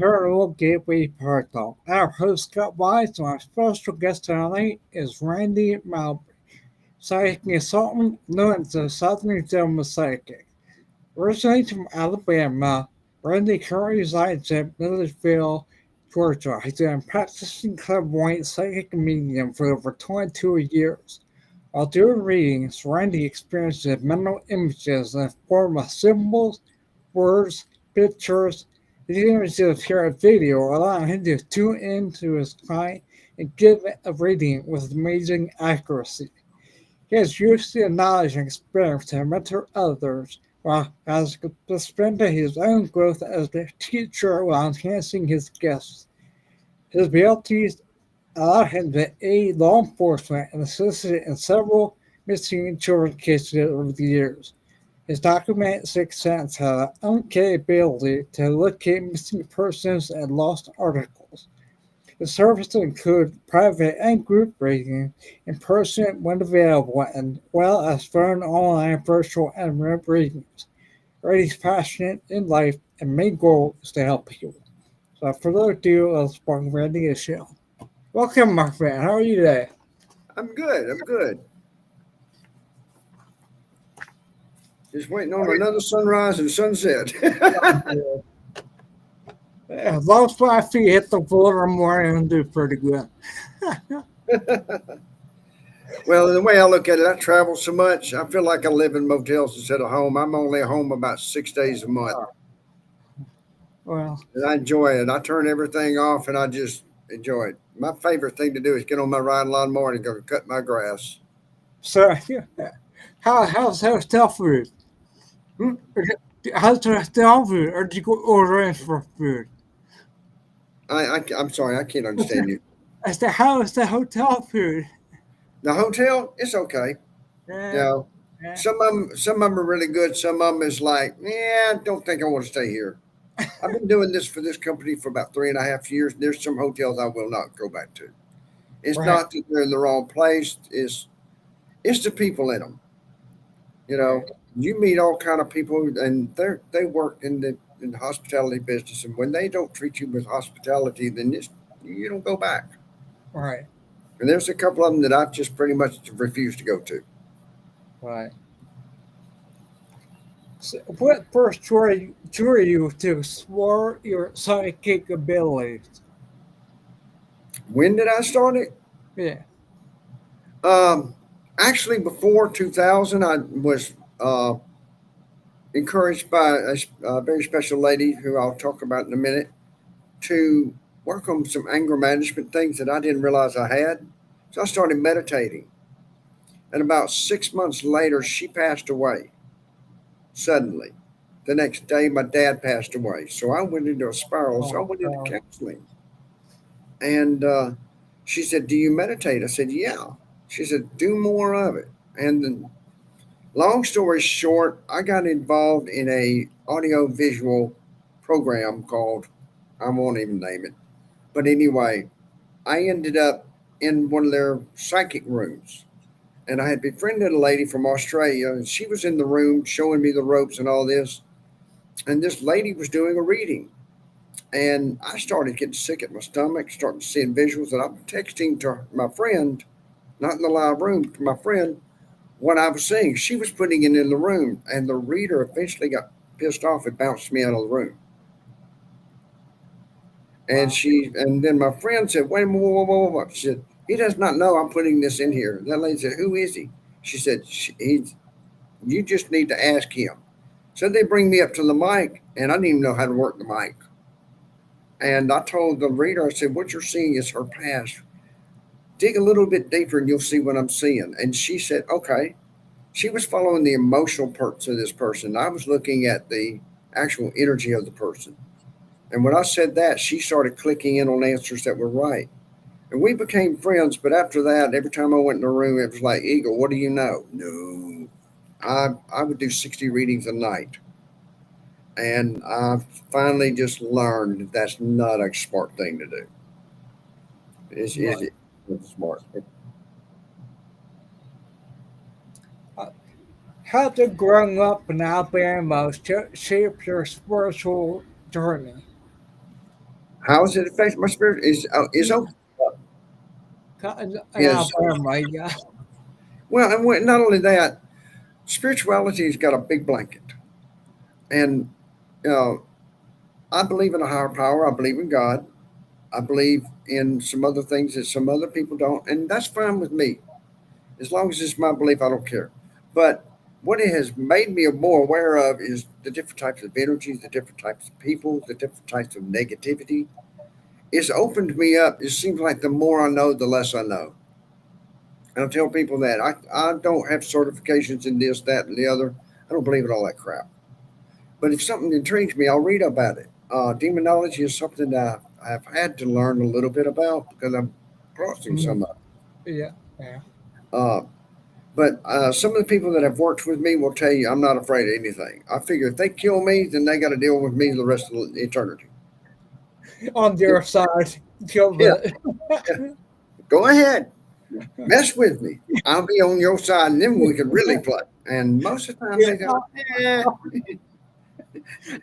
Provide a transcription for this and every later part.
Paranormal Gateway Paratalk. Our host Scott Wise and our special guest tonight is Randy Malbry, psychic consultant known as the Southern Gentleman Psychic. Originally from Alabama, Randy currently resides in Milledgeville, Georgia. He's been a practicing clairvoyant psychic medium for over 22 years. While doing readings, Randy experiences mental images in the form of symbols, words, pictures. These images appear on video, allowing him to tune into his client and give a reading with amazing accuracy. He has used the knowledge and experience to mentor others, while has suspended his own growth as a teacher while enhancing his gifts. His abilities allow him to aid law enforcement and assisted in several missing children cases over the years. His documented sixth sense has an uncanny ability to locate missing persons and lost articles. The services include private and group reading in person when available, as well as phone, online, virtual, and remote readings. Brady's passionate in life and main goal is to help people. So, without further ado, let's welcome Randy to the show. Welcome, my friend. How are you today? I'm good. I'm good. Just waiting on another sunrise and sunset. As long as my feet hit the floor, I'm going to do pretty good. Well, the way I look at it, I travel so much. I feel like I live in motels instead of home. I'm only home about 6 days a month, Well, and I enjoy it. I turn everything off, and I just enjoy it. My favorite thing to do is get on my riding lawnmower and go cut my grass. so how's hotel food? Hmm? How's the hotel food? Or did you go ordering for food? I'm sorry, I can't understand you. I said, how is the hotel food? The hotel, it's okay. You Yeah, know, yeah. some of them are really good. Some of them is like, yeah, I don't think I want to stay here. I've been doing this for this company for about 3.5 years. There's some hotels I will not go back to. It's Right, not that they're in the wrong place. It's the people in them. You know, right, you meet all kind of people, and they work in the hospitality business, and when they don't treat you with hospitality, then you don't go back. right, And there's a couple of them that I've just pretty much refused to go to. right. So what first drew you to explore your psychic abilities? When did I start it? Yeah, Um, Actually, before 2000, I was encouraged by a very special lady who I'll talk about in a minute to work on some anger management things that I didn't realize I had. So I started meditating. And about 6 months later, she passed away suddenly. The next day, my dad passed away. So I went into a spiral. So I oh, went into counseling. And she said, "Do you meditate?" I said, "Yeah." She said, "Do more of it." And then, long story short, I got involved in a audio visual program called, I won't even name it. But anyway, I ended up in one of their psychic rooms. And I had befriended a lady from Australia, and she was in the room showing me the ropes and all this. And this lady was doing a reading. And I started getting sick at my stomach, starting seeing visuals. And I'm texting to my friend, not in the live room, to my friend, what I was seeing. She was putting it in the room. And the reader eventually got pissed off and bounced me out of the room. And wow, and then my friend said, "Wait a minute, whoa, whoa, whoa, whoa." She said, "He does not know I'm putting this in here." That lady said, "Who is he?" She said, "You just need to ask him." So they bring me up to the mic, and I didn't even know how to work the mic. And I told the reader, I said, "What you're seeing is her past. Dig a little bit deeper, and you'll see what I'm seeing." And she said, "Okay." She was following the emotional parts of this person. I was looking at the actual energy of the person. And when I said that, she started clicking in on answers that were right. And we became friends, but after that, every time I went in the room, it was like, "Eagle, what do you know?" No. I would do 60 readings a night. And I finally just learned that's not a smart thing to do. Is right. it? It's smart. Uh, How did growing up in Alabama shape your spiritual journey? How does it affect my spirit? Is Yeah, open in is Alabama, yeah. well, and not only that, spirituality's got a big blanket, and uh, I believe in a higher power. I believe in God. I believe in some other things that some other people don't, and that's fine with me. As long as it's my belief, I don't care. But what it has made me more aware of is the different types of energies, the different types of people, the different types of negativity. It's opened me up. It seems like the more I know, the less I know. And I tell people that I don't have certifications in this, that, and the other. I don't believe in all that crap. But if something intrigues me, I'll read about it. Demonology is something that I've had to learn a little bit about because I'm crossing Mm, some of it. yeah, yeah. Uh, but some of the people that have worked with me will tell you I'm not afraid of anything. I figure if they kill me, then they got to deal with me the rest of eternity. On their side, kill Yeah, the. yeah. Go ahead, mess with me. I'll be on your side, and then we can really play. And most of the time Yeah, they go, eh,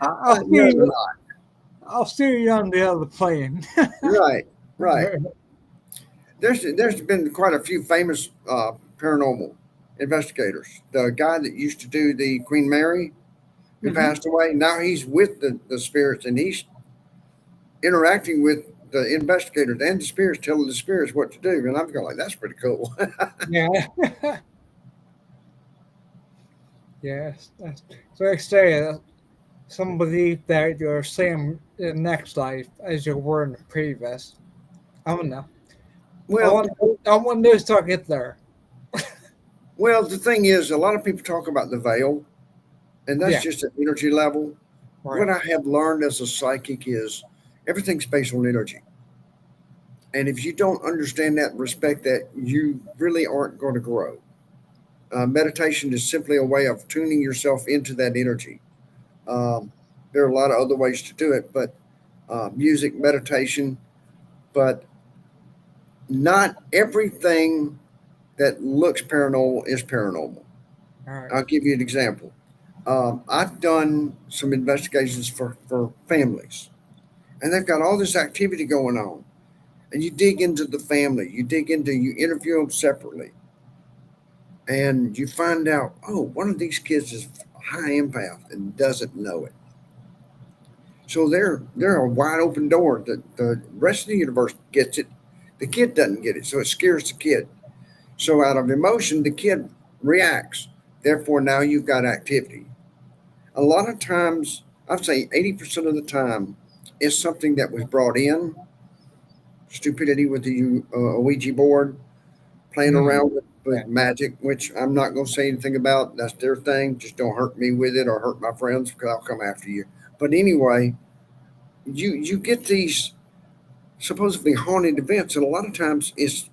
I'll no, see they're you. not. I'll see you on the other plane. Right, right. There's been quite a few famous paranormal investigators. The guy that used to do the Queen Mary, who Hmm. passed away, now he's with the spirits and he's interacting with the investigators and the spirits, telling the spirits what to do. And I'm going like, that's pretty cool. Yeah. Yes. So I say some believe that you're same in the next life as you were in the previous. I don't know. I well, want I want this to get there. well, the thing is, a lot of people talk about the veil, and that's Yeah. just an energy level. What Right. I have learned as a psychic is everything's based on energy. And if you don't understand that and respect that, you really aren't going to grow. Meditation is simply a way of tuning yourself into that energy. Um, there are a lot of other ways to do it, but music, meditation, but not everything that looks paranormal is paranormal. All right. I'll give you an example. I've done some investigations for families, and they've got all this activity going on. And you dig into the family, you interview them separately, and you find out, oh, one of these kids is high empath and doesn't know it. So they're a wide open door. The rest of the universe gets it. The kid doesn't get it, so it scares the kid. So out of emotion, the kid reacts. Therefore, now you've got activity. A lot of times, I'd say 80% of the time, it's something that was brought in, stupidity with the Ouija board, playing Mm. around Yeah. with magic, which I'm not going to say anything about. That's their thing. Just don't hurt me with it or hurt my friends because I'll come after you. But anyway, you get these supposedly haunted events, and a lot of times it's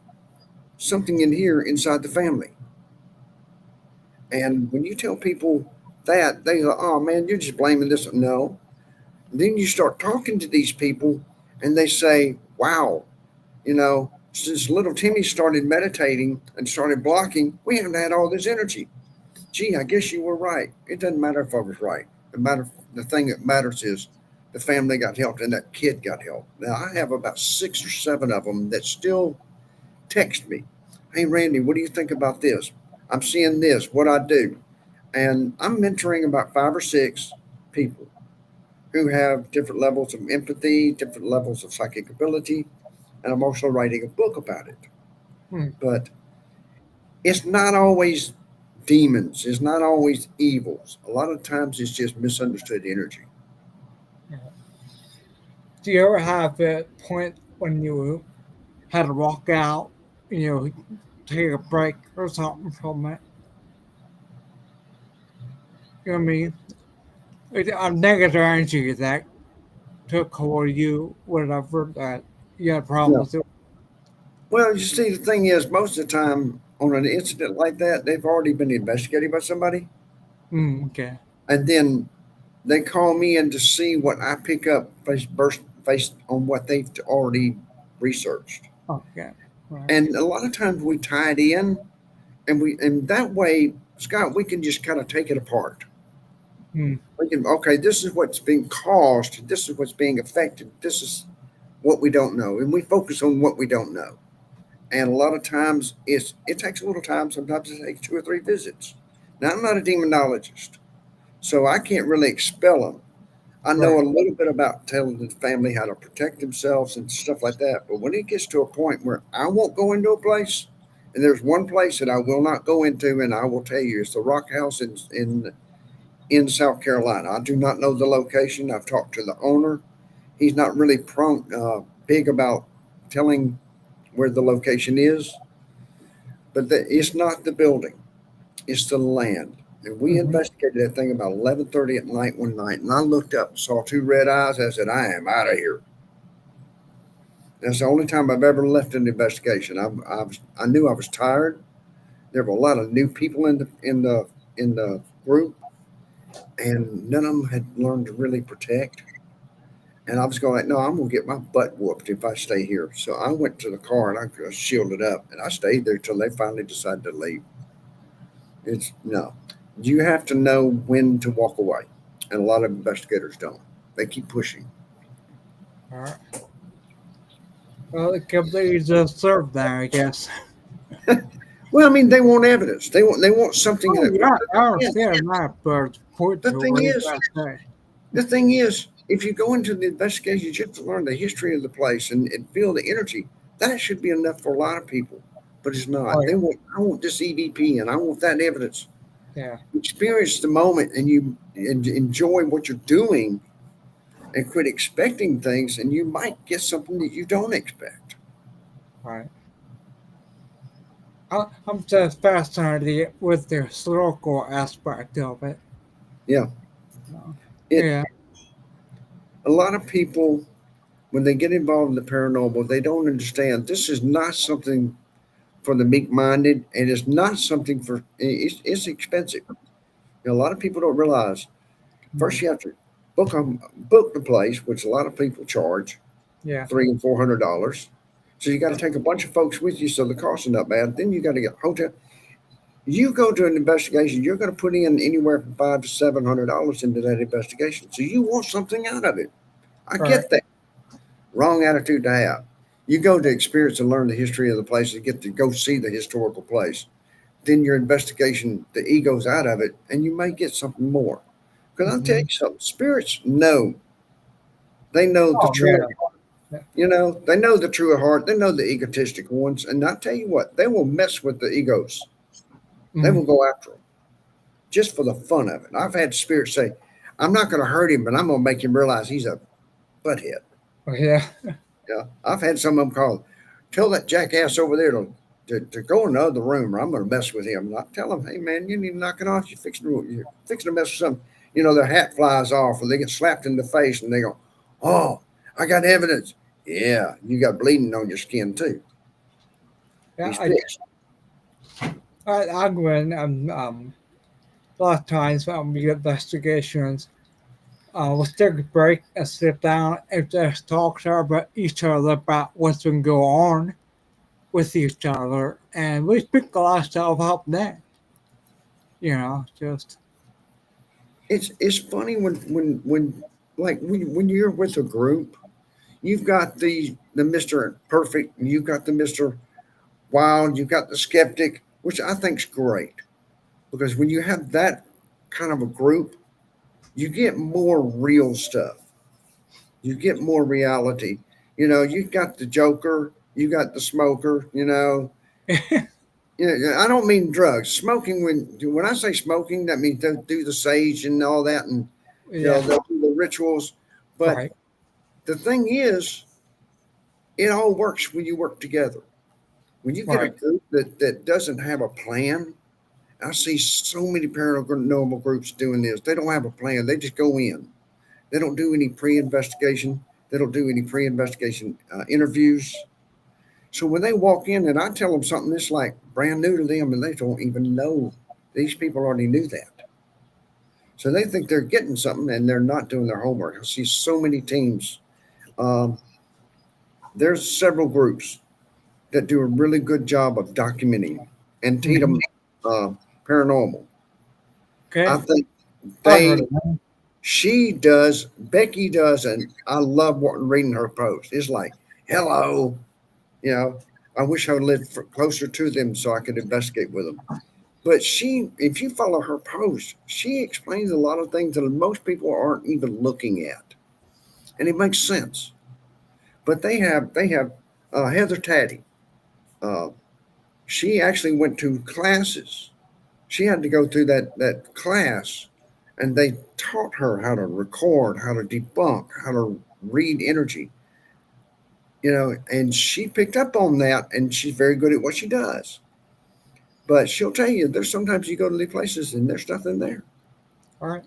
something in here inside the family. And when you tell people that, they go, "Oh man, you're just blaming this." No. Then you start talking to these people, and they say, "Wow, since little Timmy started meditating and started blocking, we haven't had all this energy. Gee, I guess you were right. It doesn't matter if I was right. The thing that matters is the family got help and that kid got help. Now I have about 6 or 7 of them that still text me. Hey Randy, what do you think about this? I'm seeing this. What I do, and I'm mentoring about 5 or 6 people who have different levels of empathy, different levels of psychic ability, and I'm also writing a book about it. Mm. But it's not always demons, it's not always evils. A lot of times it's just misunderstood energy. Yeah. Do you ever have a point when you had to walk out, you know, take a break or something from it? You know what I mean? A negative energy that took hold of you, whatever that you had Yeah. problems with. Well, you see, the thing is, most of the time on an incident like that, they've already been investigated by somebody, Mm, okay. and then they call me in to see what I pick up based on what they've already researched. Okay. Right. And a lot of times we tie it in, and that way, Scott, we can just kind of take it apart. Mm, We can, okay, this is what's being caused, this is what's being affected, this is what we don't know, and we focus on what we don't know. And a lot of times it takes a little time. Sometimes it takes 2 or 3 visits. Now I'm not a demonologist, so I can't really expel them. I know Right. a little bit about telling the family how to protect themselves and stuff like that. But when it gets to a point where I won't go into a place, and there's one place that I will not go into, and I will tell you, it's the Rock House in South Carolina. I do not know the location. I've talked to the owner. He's not really big about telling where the location is, but it's not the building; it's the land. And we Hmm. investigated that thing about 11:30 at night one night, and I looked up and saw 2 red eyes. I said, "I am out of here." That's the only time I've ever left an investigation. I knew I was tired. There were a lot of new people in the group, and none of them had learned to really protect. And I was going like, no, I'm gonna get my butt whooped if I stay here. So I went to the car and I shielded up, and I stayed there till they finally decided to leave. It's no, you have to know when to walk away, and a lot of investigators don't. They keep pushing. All right. Well, it completely deserved that, I guess. Well, I mean, they want evidence. They want something Oh, that. yeah, I Yeah, understand that, but point the to thing what you is, got to say. The thing is, if you go into the investigation, you have to learn the history of the place and feel the energy. That should be enough for a lot of people, but it's Oh, not. yeah. I want this EVP and I want that evidence. Yeah. Experience the moment and enjoy what you're doing and quit expecting things, and you might get something that you don't expect. Right. I'm just fascinated with the historical aspect of it. Yeah, So, it. yeah. A lot of people when they get involved in the paranormal, they don't understand this is not something for the meek-minded, and it's not something for. It's expensive. You know, a lot of people don't realize Mm. first you have to book the place, which a lot of people charge Yeah. $300 and $400. So you got to take a bunch of folks with you, so the cost is not bad. Then you got to get hotel. You go to an investigation, you're going to put in anywhere from $500 to $700 into that investigation. So you want something out of it. I Right. get that. Wrong attitude to have. You go to experience and learn the history of the place and get to go see the historical place. Then your investigation, the ego's out of it, and you may get something more. Because I'll tell you Hmm. something, spirits know. They know the Oh, true, yeah. Yeah. they know the true heart. They know the egotistical ones. And I'll tell you what, they will mess with the egos. They Mm. will go after them just for the fun of it. I've had spirits say, I'm not going to hurt him, but I'm going to make him realize he's a butthead. Oh, yeah. Yeah. I've had some of them call, tell that jackass over there to go in the other room or I'm going to mess with him. And I tell them, hey, man, you need to knock it off. You're fixing to mess with something. Their hat flies off or they get slapped in the face and they go, oh, I got evidence. Yeah, you got bleeding on your skin too. Yeah. He's fixed. I go in and a lot of times when we get investigations, we'll take a break and sit down and just talk to about each other about what's been going on with each other, and we pick a lot of stuff up then. Just It's funny when like when you're with a group, you've got the Mr. Perfect and you've got the Mr. Wild, you've got the skeptic, which I think's great. Because when you have that kind of a group, you get more real stuff. You get more reality. You got the joker, you got the smoker. I don't mean drugs. Smoking when I say smoking, that means they do the sage and all that, and yeah, they'll do the rituals. But right. the thing is, it all works when you work together. When you get a Right. group that doesn't have a plan, I see so many paranormal groups doing this. They don't have a plan. They just go in. They don't do any pre-investigation. They don't do any pre-investigation interviews. So when they walk in and I tell them something that's like brand new to them and they don't even know, these people already knew that. So they think they're getting something and they're not doing their homework. I see so many teams. Um, there's several groups that do a really good job of documenting and Hmm. Tatum uh, Paranormal. I Okay. think I heard they of that. She does, Becky does, and I love reading her post. It's like, hello, you know, I wish I would live closer to them so I could investigate with them. But she, if you follow her post, she explains a lot of things that most people aren't even looking at, and it makes sense. But they have Heather Taddy. Uh, she actually went to classes. She had to go through that class, and they taught her how to record, how to debunk, how to read energy. And she picked up on that, and she's very good at what she does. But she'll tell you there's sometimes you go to these places and there's nothing there. All right.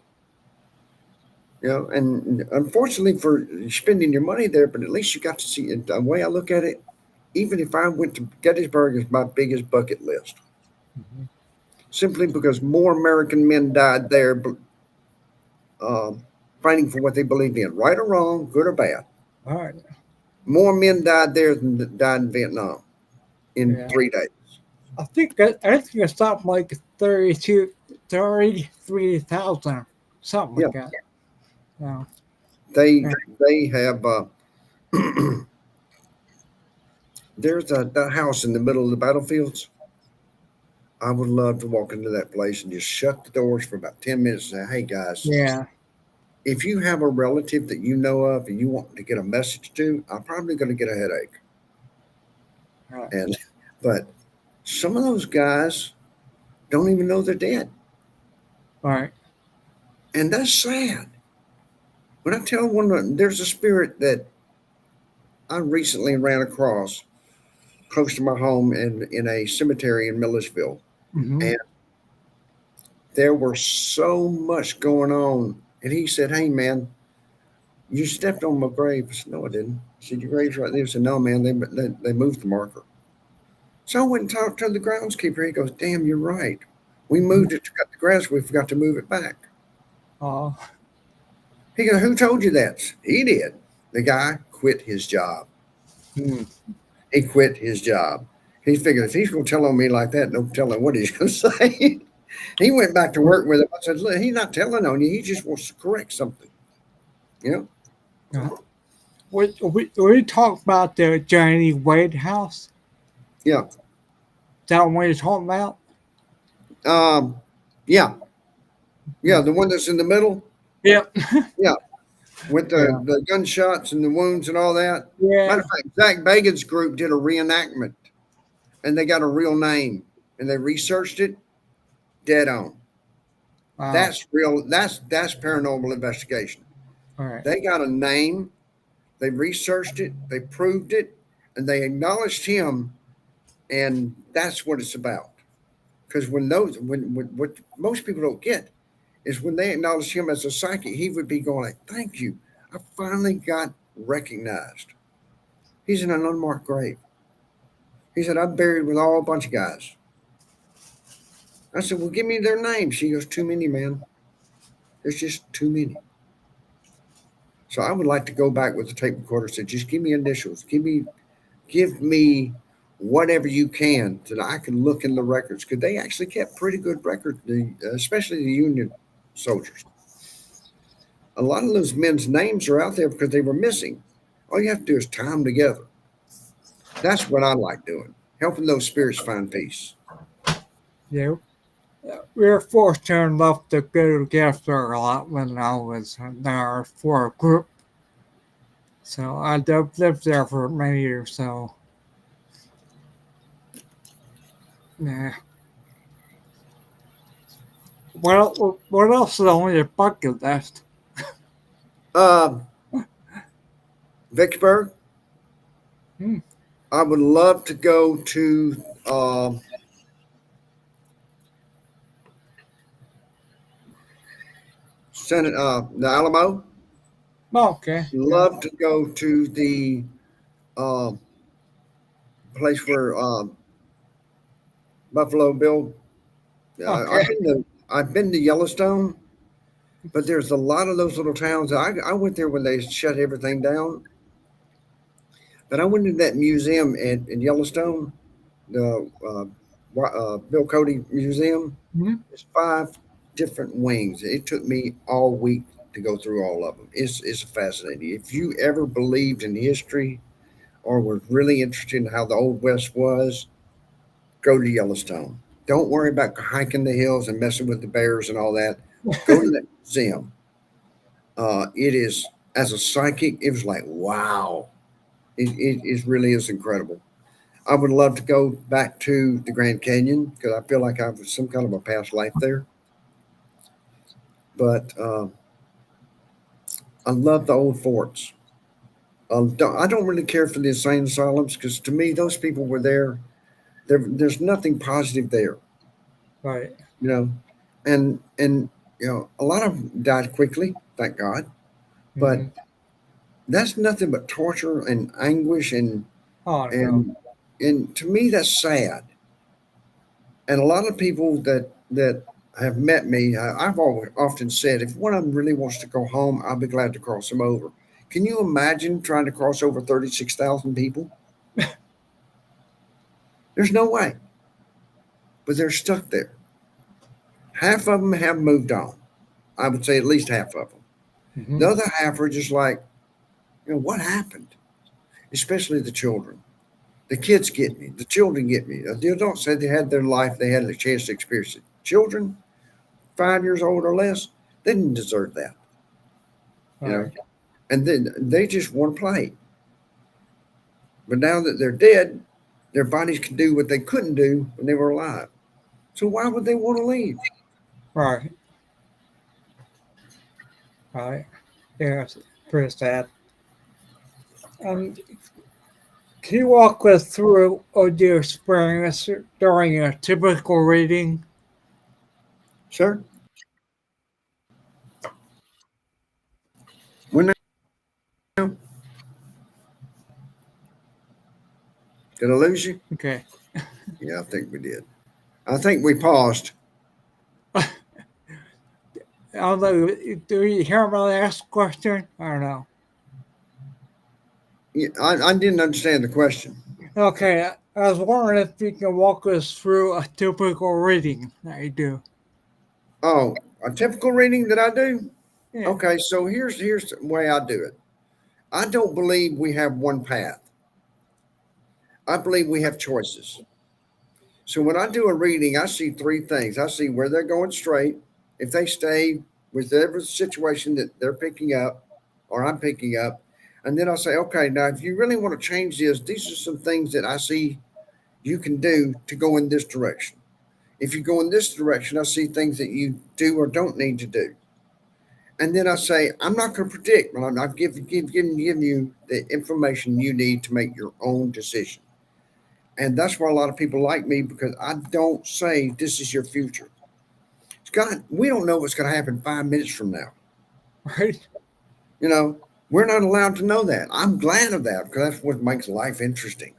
And unfortunately for spending your money there, but at least you got to see it. The way I look at it, even if I went to Gettysburg, is my biggest bucket list, Mm-hmm. simply because more American men died there, um, fighting for what they believed in, right or wrong, good or bad. All right. More men died there than died in Vietnam in Yeah. 3 days. I think it's something like 33,000, something Yeah, like that. Yeah. they Yeah. they have. There's that house in the middle of the battlefields. I would love to walk into that place and just shut the doors for about 10 minutes and say, "Hey guys, Yeah. if you have a relative that you know of and you want to get a message to, I'm probably going to get a headache." All right. And but some of those guys don't even know they're dead, All right. and that's sad. When I tell there's a spirit that I recently ran across close to my home in a cemetery in Milledgeville, Mm-hmm. and there was so much going on. And he said, "Hey man, you stepped on my grave." I said, "No, I didn't." He said, "Your grave's right there." I said, "No, man, they moved the marker." So I went and talked to the groundskeeper. He goes, "Damn, you're right. We moved it to cut the grass. We forgot to move it back." Oh. He goes, "Who told you that?" He did. The guy quit his job. Hmm. He quit his job. He figured if he's going to tell on me like that, no telling what he's going to say. He went back to work with him. I said, "Look, he's not telling on you. He just wants to correct something." You know? Yeah. We talked about the Johnny Wade house. Yeah. Is that what you're talking about? Um, yeah. Yeah. Hmm. The one that's in the middle. Yep. Yeah. With Yeah. the gunshots and the wounds and all that. Matter Yeah. of fact, Zach Bagan's group did a reenactment and they got a real name and they researched it dead on. Wow. That's real. That's paranormal investigation. All right. They got a name. They researched it. They proved it, and they acknowledged him. And that's what it's about. Because when what most people don't get is when they acknowledge him as a psychic, he would be going like, "Thank you, I finally got recognized." He's in an unmarked grave. He said, "I'm buried with all a bunch of guys." I said, "Well, give me their names." She goes, "Too many, man. There's just too many." So I would like to go back with the tape recorder and say, "Just give me initials. Give me whatever you can so that I can look in the records." Because they actually kept pretty good records, especially the Union soldiers. A lot of those men's names are out there because they were missing. All you have to do is tie them together. That's what I like doing, helping those spirits find peace. Yeah. We were fortunate enough to go together a lot when I was there for a group. So I lived there for many years. So yeah. What else is on your bucket list? Uh, Vicksburg, Hmm. I would love to go to the Alamo. Okay. Yeah. Love to go to the um, place where Buffalo Bill. Okay. I've been to Yellowstone, but there's a lot of those little towns. I went there when they shut everything down. But I went to that museum in Yellowstone, the Bill Cody Museum. Hmm. It's 5 different wings. It took me all week to go through all of them. It's fascinating. If you ever believed in history or were really interested in how the Old West was, go to Yellowstone. Don't worry about hiking the hills and messing with the bears and all that. Go to that museum. It is, as a psychic, it was like, wow. It really is incredible. I would love to go back to the Grand Canyon because I feel like I have some kind of a past life there. But I love the old forts. I don't really care for the insane asylums because to me, those people were there. There's nothing positive there, Right. you know, and a lot of them died quickly, thank God. But Hmm. that's nothing but torture and anguish Oh no. and and to me that's sad. And a lot of people that have met me, I've always often said, if one of them really wants to go home, I'll be glad to cross them over. Can you imagine trying to cross over 36,000 people? There's no way, but they're stuck there. Half of them have moved on. I would say at least half of them. Hmm. The other half are just like, what happened? Especially the children. The kids get me. The children get me. The adults said they had their life, they had a chance to experience it. Children, 5 years old or less, they didn't deserve that, you know. Right. And then they just want to play. But now that they're dead, their bodies can do what they couldn't do when they were alive. So why would they want to leave? Right. Right. Yeah, it's pretty sad. Um, can you walk us through your experience during a typical reading? Sir, when now, did I lose you? Okay. Yeah, I think we did. I think we paused. I don't know. Do you hear my last question? I don't know. Yeah, I didn't understand the question. Okay. I was wondering if you can walk us through a typical reading that you do. Oh, a typical reading that I do? Yeah. Okay, so here's the way I do it. I don't believe we have one path. I believe we have choices. So when I do a reading, I see three things. I see where they're going straight, if they stay with every situation that they're picking up or I'm picking up, and then I'll say, okay, now if you really want to change this, these are some things that I see you can do to go in this direction. If you go in this direction, I see things that you do or don't need to do. And then I say, I'm not going to predict, but I'm giving you the information you need to make your own decision. And that's why a lot of people like me because I don't say this is your future. Scott, we don't know what's going to happen 5 minutes from now. Right. You know, we're not allowed to know that. I'm glad of that because that's what makes life interesting.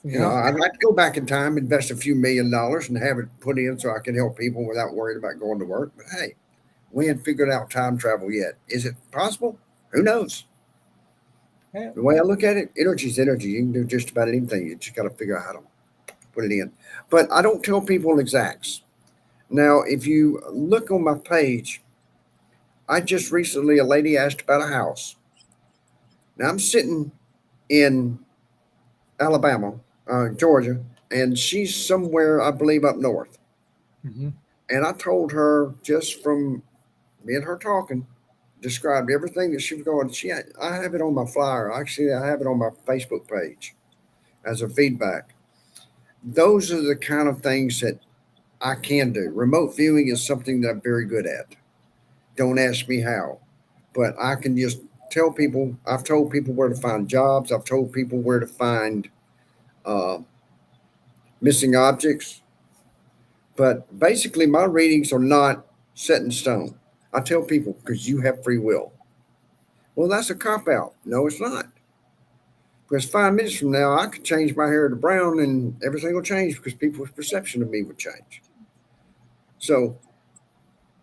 Yeah. I'd like to go back in time, invest a few $1,000,000 and have it put in so I can help people without worrying about going to work. But hey, we hadn't figured out time travel yet. Is it possible? Who knows? Yeah. The way I look at it, energy is energy. You can do just about anything. You just got to figure out how to put it in. But I don't tell people exacts. Now, if you look on my page, I just recently, a lady asked about a house. Now, I'm sitting in Alabama, Georgia, and she's somewhere, I believe, up north. Hmm. And I told her just from me and her talking, described everything that she was going. I have it on my flyer. Actually, I have it on my Facebook page as a feedback. Those are the kind of things that I can do. Remote viewing is something that I'm very good at. Don't ask me how, but I can just tell people. I've told people where to find jobs. I've told people where to find uh, missing objects. But basically, my readings are not set in stone. I tell people because you have free will. Well, that's a cop out. No, it's not. Because 5 minutes from now, I could change my hair to brown and everything will change because people's perception of me would change. So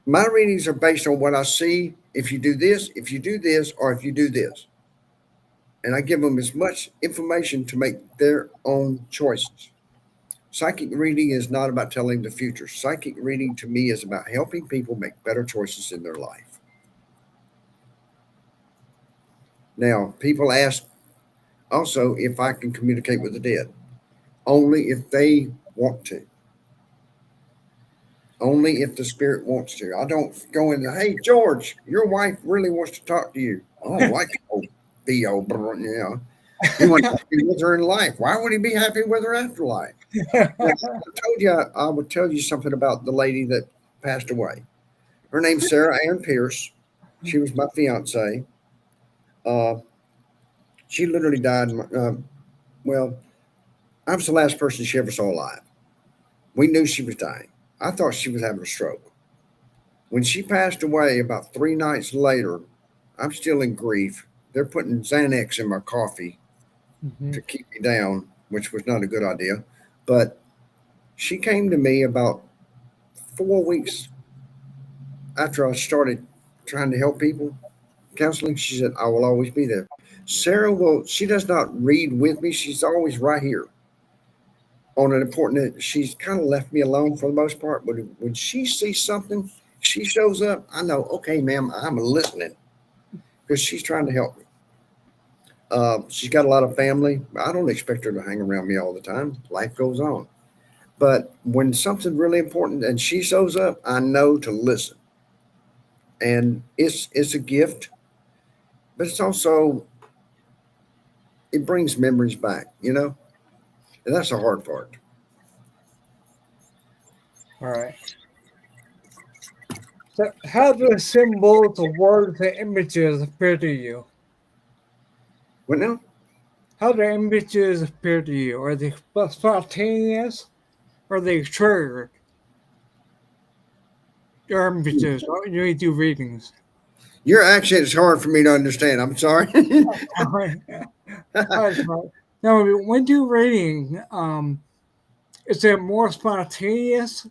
my readings are based on what I see. If you do this, if you do this, or if you do this. And I give them as much information to make their own choices. Psychic reading is not about telling the future. Psychic reading to me is about helping people make better choices in their life. Now, people ask also if I can communicate with the dead. Only if they want to. Only if the spirit wants to. I don't go in there, hey, George, your wife really wants to talk to you. I don't like old B.O. You know. He wants to be with her in life. Why would he be happy with her after life? Now, I told you I would tell you something about the lady that passed away. Her name's Sarah Ann Pierce. She was my fiance. Uh, she literally died. Well, I was the last person she ever saw alive. We knew she was dying. I thought she was having a stroke. When she passed away about 3 nights later, I'm still in grief. They're putting Xanax in my coffee Mhm. to keep me down, which was not a good idea. But she came to me about 4 weeks after I started trying to help people, counseling. She said, I will always be there. Sarah will, she does not read with me. She's always right here on an important, she's kind of left me alone for the most part. But when she sees something, she shows up, I know, okay, ma'am, I'm listening because she's trying to help me. She's got a lot of family. I don't expect her to hang around me all the time. Life goes on. But when something's really important and she shows up, I know to listen. And it's a gift, but it's also it brings memories back, you know? And that's the hard part. All right. So, how do the symbols, the words, the images appear to you? What now? How do images appear to you? Are they spontaneous? Or are they triggered? Your images. You do readings. Your accent is hard for me to understand. I'm sorry. All right. That's right. Now, when you reading, is it more spontaneous,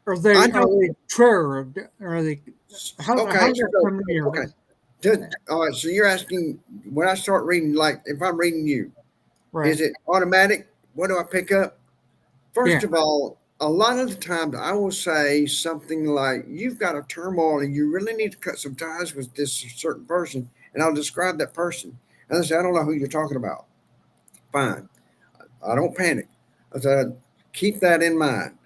or I are don't. they triggered? Or are they how Okay, does that so come here? okay. All right. So you're asking when I start reading, like if I'm reading you, Right. is it automatic? What do I pick up? First Yeah. of all, a lot of the times I will say something like, "You've got a turmoil, and you really need to cut some ties with this certain person," and I'll describe that person, and I say, "I don't know who you're talking about." Fine. I don't panic. I said, keep that in mind.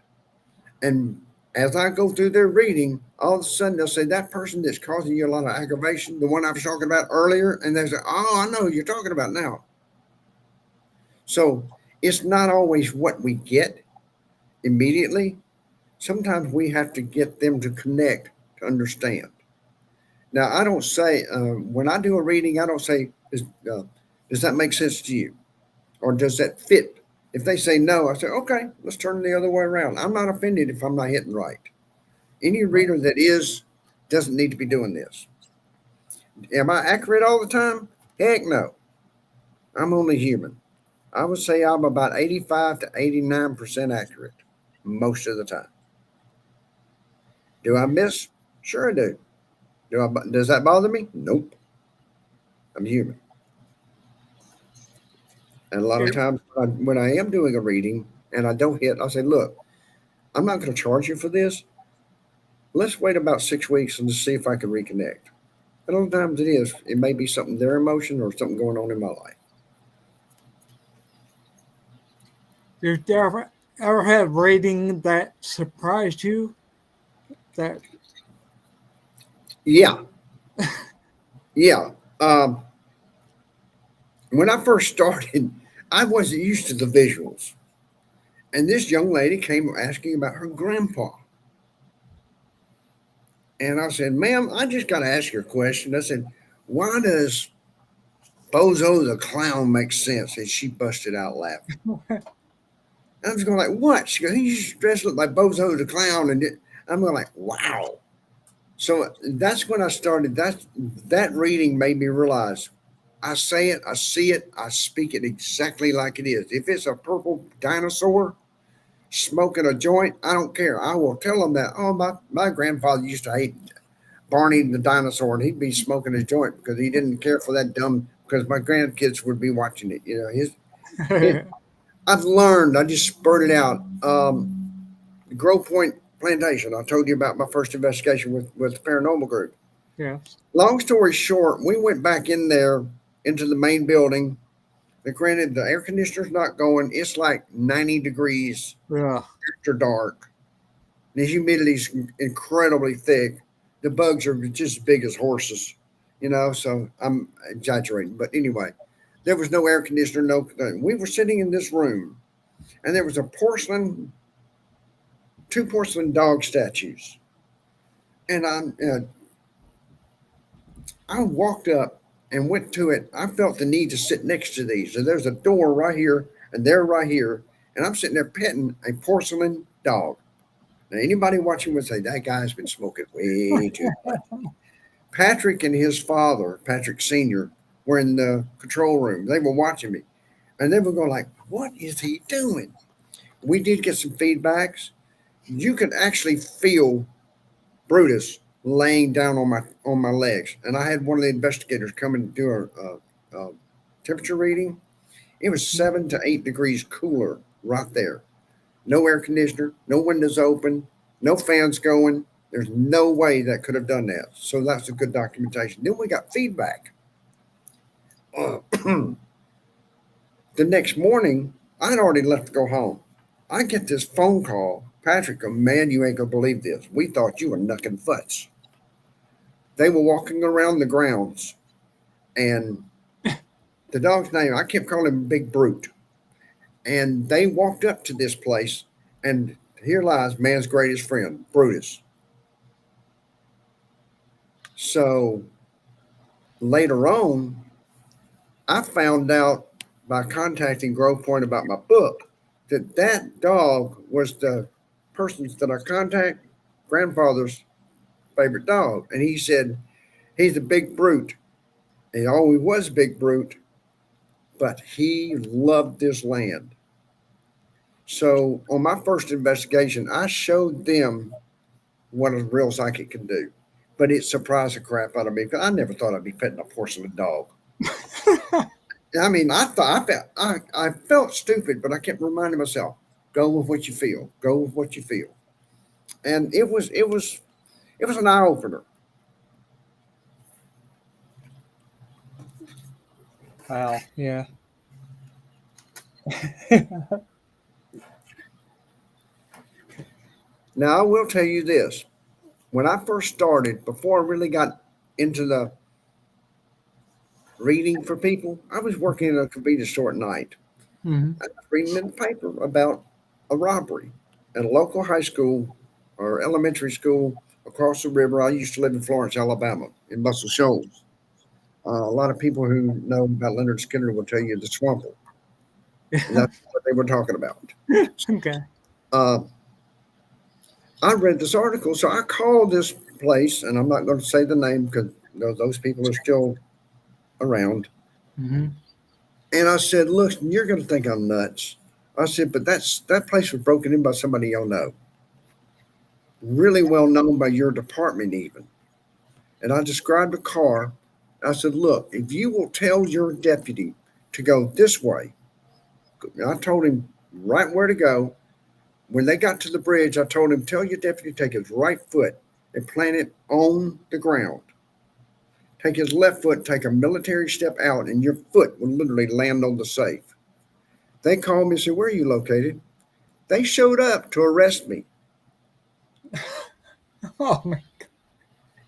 And as I go through their reading, all of a sudden they'll say, that person that's causing you a lot of aggravation, the one I was talking about earlier, and they say, oh, I know who you're talking about now. So it's not always what we get immediately. Sometimes we have to get them to connect to understand. Now, I don't say, when I do a reading, I don't say, does that make sense to you? Or does that fit? If they say no, I say, okay, let's turn it the other way around. I'm not offended if I'm not hitting right. Any reader that is doesn't need to be doing this. Am I accurate all the time? Heck no. I'm only human. I would say I'm about 85 to 89% accurate most of the time. Do I miss? Sure I do. Does that bother me? Nope. I'm human. And a lot of Yeah. times when I am doing a reading and I don't hit, I'll say, look, I'm not going to charge you for this. Let's wait about 6 weeks and just see if I can reconnect. And a lot of times it is. It may be something their emotion or something going on in my life. Did you ever have reading that surprised you? That Yeah, yeah. Um, when I first started, I wasn't used to the visuals. And this young lady came asking about her grandpa. And I said, ma'am, I just got to ask you a question. I said, why does Bozo the clown make sense? And she busted out laughing. I was going like, what? She goes, he's dressed up like Bozo the clown. And I'm going like, wow. So that's when I started. That reading made me realize I say it, I see it, I speak it exactly like it is. If it's a purple dinosaur smoking a joint, I don't care. I will tell them that. Oh, my grandfather used to hate Barney the dinosaur, and he'd be smoking his joint because he didn't care for that dumb. Because my grandkids would be watching it. You know, his. I've learned. I just spurted out. Grow Point Plantation. I told you about my first investigation with the paranormal group. Yes. Long story short, we went back in there into the main building. Granted, the air conditioner's not going. It's like 90 degrees Yeah. after dark. The humidity's incredibly thick. The bugs are just as big as horses, so I'm exaggerating. But anyway, there was no air conditioner, no. We were sitting in this room, and there was two porcelain dog statues. And I walked up and went to it. I felt the need to sit next to these. So there's a door right here, and they're right here. And I'm sitting there petting a porcelain dog. Now, anybody watching would say, that guy's been smoking way too much. Patrick and his father, Patrick Sr., were in the control room. They were watching me. And they were going like, what is he doing? We did get some feedbacks. You could actually feel Brutus laying down on my legs. And I had one of the investigators come and do a temperature reading. It was 7 to 8 degrees cooler right there. No air conditioner, no windows open, no fans going. There's no way that could have done that. So that's a good documentation. Then we got feedback. The next morning, I'd already left to go home. I get this phone call. Patrick, man, you ain't gonna believe this. We thought you were knucking futs. They were walking around the grounds, and the dog's name, I kept calling him Big Brute. And they walked up to this place, and here lies man's greatest friend, Brutus. So later on, I found out by contacting Grove Point about my book that dog was the person's that I contact grandfather's favorite dog. And he said he's a big brute. He always was a big brute, but he loved this land. So on my first investigation, I showed them what a real psychic can do. But it surprised the crap out of me because I never thought I'd be petting a porcelain dog. I mean, I felt stupid, but I kept reminding myself, go with what you feel. Go with what you feel. And it was an eye opener. Wow. Yeah. Now I will tell you this. When I first started, before I really got into the reading for people, I was working in a convenience store at night. Hmm. I was reading in the paper about a robbery at a local high school or elementary school across the river. I used to live in Florence, Alabama, in Muscle Shoals. A lot of people who know about Leonard Skinner will tell you the Swamper, and that's what they were talking about. Okay. Uh, I read this article, so I called this place, and I'm not going to say the name because those people are still around. Hmm. And I said, "Look, you're going to think I'm nuts." I said, "But that place was broken in by somebody y'all know, really well known by your department, even." And I described the car. I said, "Look, if you will tell your deputy to go this way," I told him right where to go. When they got to the bridge, I told him, "Tell your deputy to take his right foot and plant it on the ground. Take his left foot, take a military step out, and your foot will literally land on the safe." They called me and said, "Where are you located?" They showed up to arrest me. Oh my.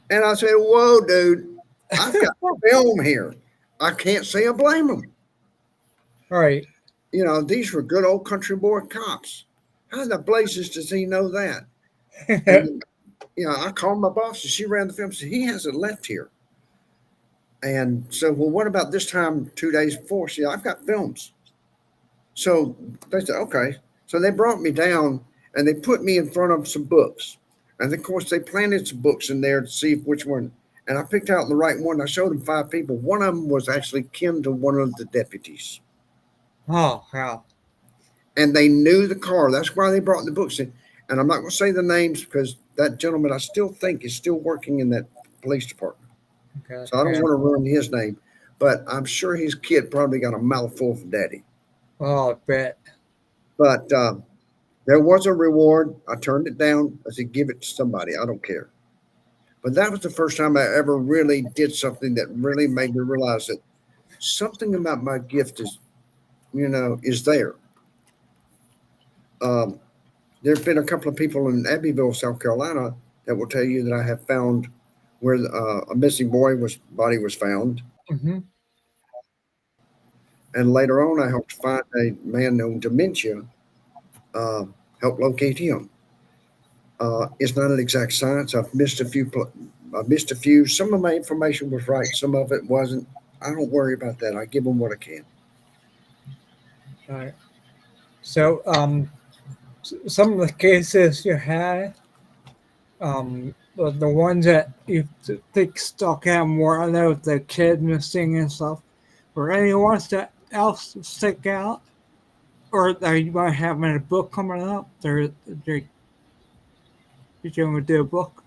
And I said, "Whoa, dude, I've got film here. I can't say I blame them. Right. These were good old country boy cops. How the blazes does he know that?" And, I called my boss and she ran the film. Said, "He hasn't left here." And so, well, what about this time 2 days before? See, I've got films. So they said, okay. So they brought me down and they put me in front of some books. And of course, they planted some books in there to see which one. And I picked out the right one. I showed them 5 people. One of them was actually kin to one of the deputies. Oh wow. And they knew the car. That's why they brought the books in. And I'm not going to say the names because that gentleman I still think is still working in that police department. Okay. So I don't Yeah. want to ruin his name. But I'm sure his kid probably got a mouthful from daddy. Oh, I bet. But there was a reward. I turned it down. I said, give it to somebody. I don't care. But that was the first time I ever really did something that really made me realize that something about my gift is there. Um, there's been a couple of people in Abbeville, South Carolina, that will tell you that I have found where a missing body was found, Mm-hmm. and later on, I helped find a man with dementia. Uh, help locate him. It's not an exact science. I've missed a few. I missed a few. Some of my information was right. Some of it wasn't. I don't worry about that. I give them what I can. All right. So, some of the cases you had, the ones that you think stuck out more, I know the kid missing and stuff. Were any ones that else stick out, or that you might have in a book coming up? You're going to do a book.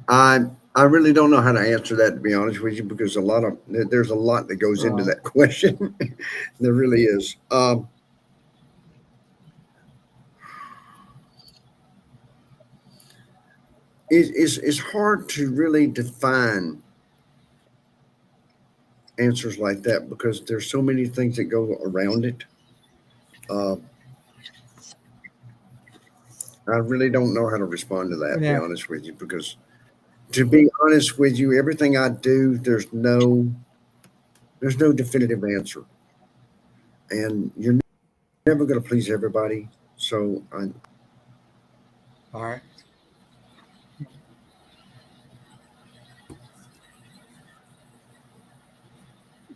I really don't know how to answer that, to be honest with you, because there's a lot that goes into Uh, that question. There really is. It's hard to really define answers like that because there's so many things that go around it. Uh, I really don't know how to respond to that, to be yeah. honest with you, because to be honest with you, everything I do, there's no definitive answer, and you're never going to please everybody. So All right.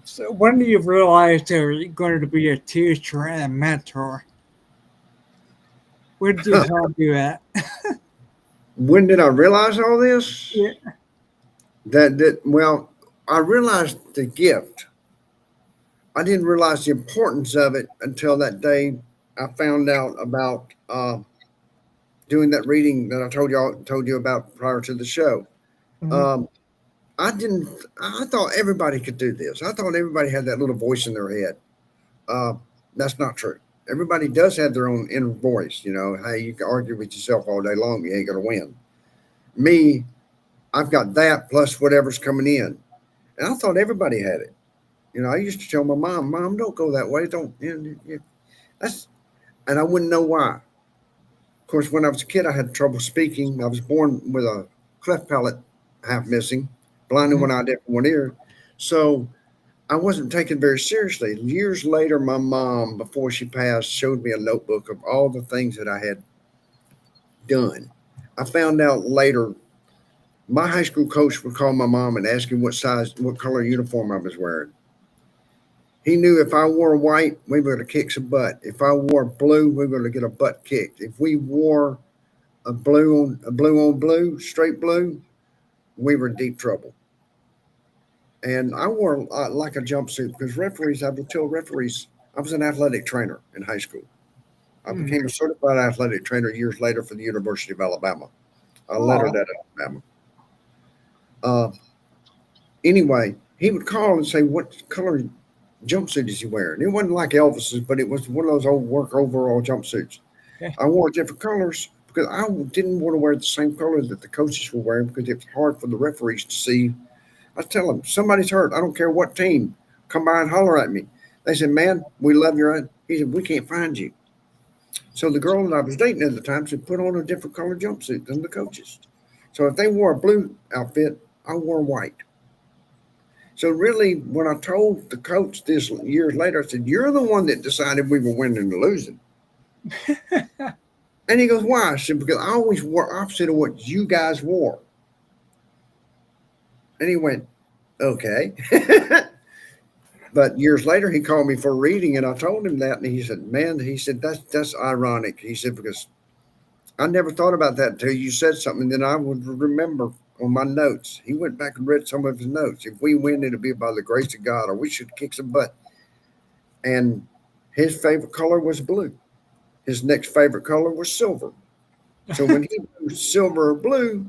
So, when do you realize you're going to be a teacher and a mentor? Where did you have you at? when did I realize all this? Yeah. Well, I realized the gift. I didn't realize the importance of it until that day I found out about doing that reading that I told you about prior to the show. Mhm. Um, I didn't. I thought everybody could do this. I thought everybody had that little voice in their head. Uh, that's not true. Everybody does have their own inner voice. Hey, you can argue with yourself all day long. You ain't gonna win. Me, I've got that plus whatever's coming in, and I thought everybody had it. I used to tell my mom, don't go that way. Don't. That's, and I wouldn't know why. Of course, when I was a kid, I had trouble speaking. I was born with a cleft palate half missing, blind in Mhm. one eye, deaf in one ear. So I wasn't taken very seriously. Years later, my mom, before she passed, showed me a notebook of all the things that I had done. I found out later my high school coach would call my mom and ask him what color uniform I was wearing. He knew if I wore white, we were going to kick some butt. If I wore blue, we were going to get a butt kicked. If we wore a blue on blue, straight blue, we were in deep trouble. And I wore like a jumpsuit because referees, I would tell referees, I was an athletic trainer in high school. I Mhm. became a certified athletic trainer years later for the University of Alabama. I lettered Oh, at Alabama. Uh, anyway, he would call and say, "What color jumpsuit is he wearing?" It wasn't like Elvis's, but it was one of those old work overall jumpsuits. okay. I wore different colors because I didn't want to wear the same color that the coaches were wearing because it was hard for the referees to see. I tell them, somebody's hurt. I don't care what team. Come by and holler at me. They said, "Man, we love your." He said, "We can't find you." So the girl that I was dating at the time said, "Put on a different color jumpsuit than the coaches." So if they wore a blue outfit, I wore white. So really, when I told the coach this years later, I said, "You're the one that decided we were winning or losing." And he goes, "Why?" I said, "Because I always wore opposite of what you guys wore." And he went, "Okay." But years later, he called me for a reading, and I told him that, and he said, "Man," he said, that's ironic." He said, "Because I never thought about that until you said something. Then I would remember on my notes." He went back and read some of his notes. "If we win, it'll be by the grace of God, or we should kick some butt." And his favorite color was blue. His next favorite color was silver. So when he was silver or blue,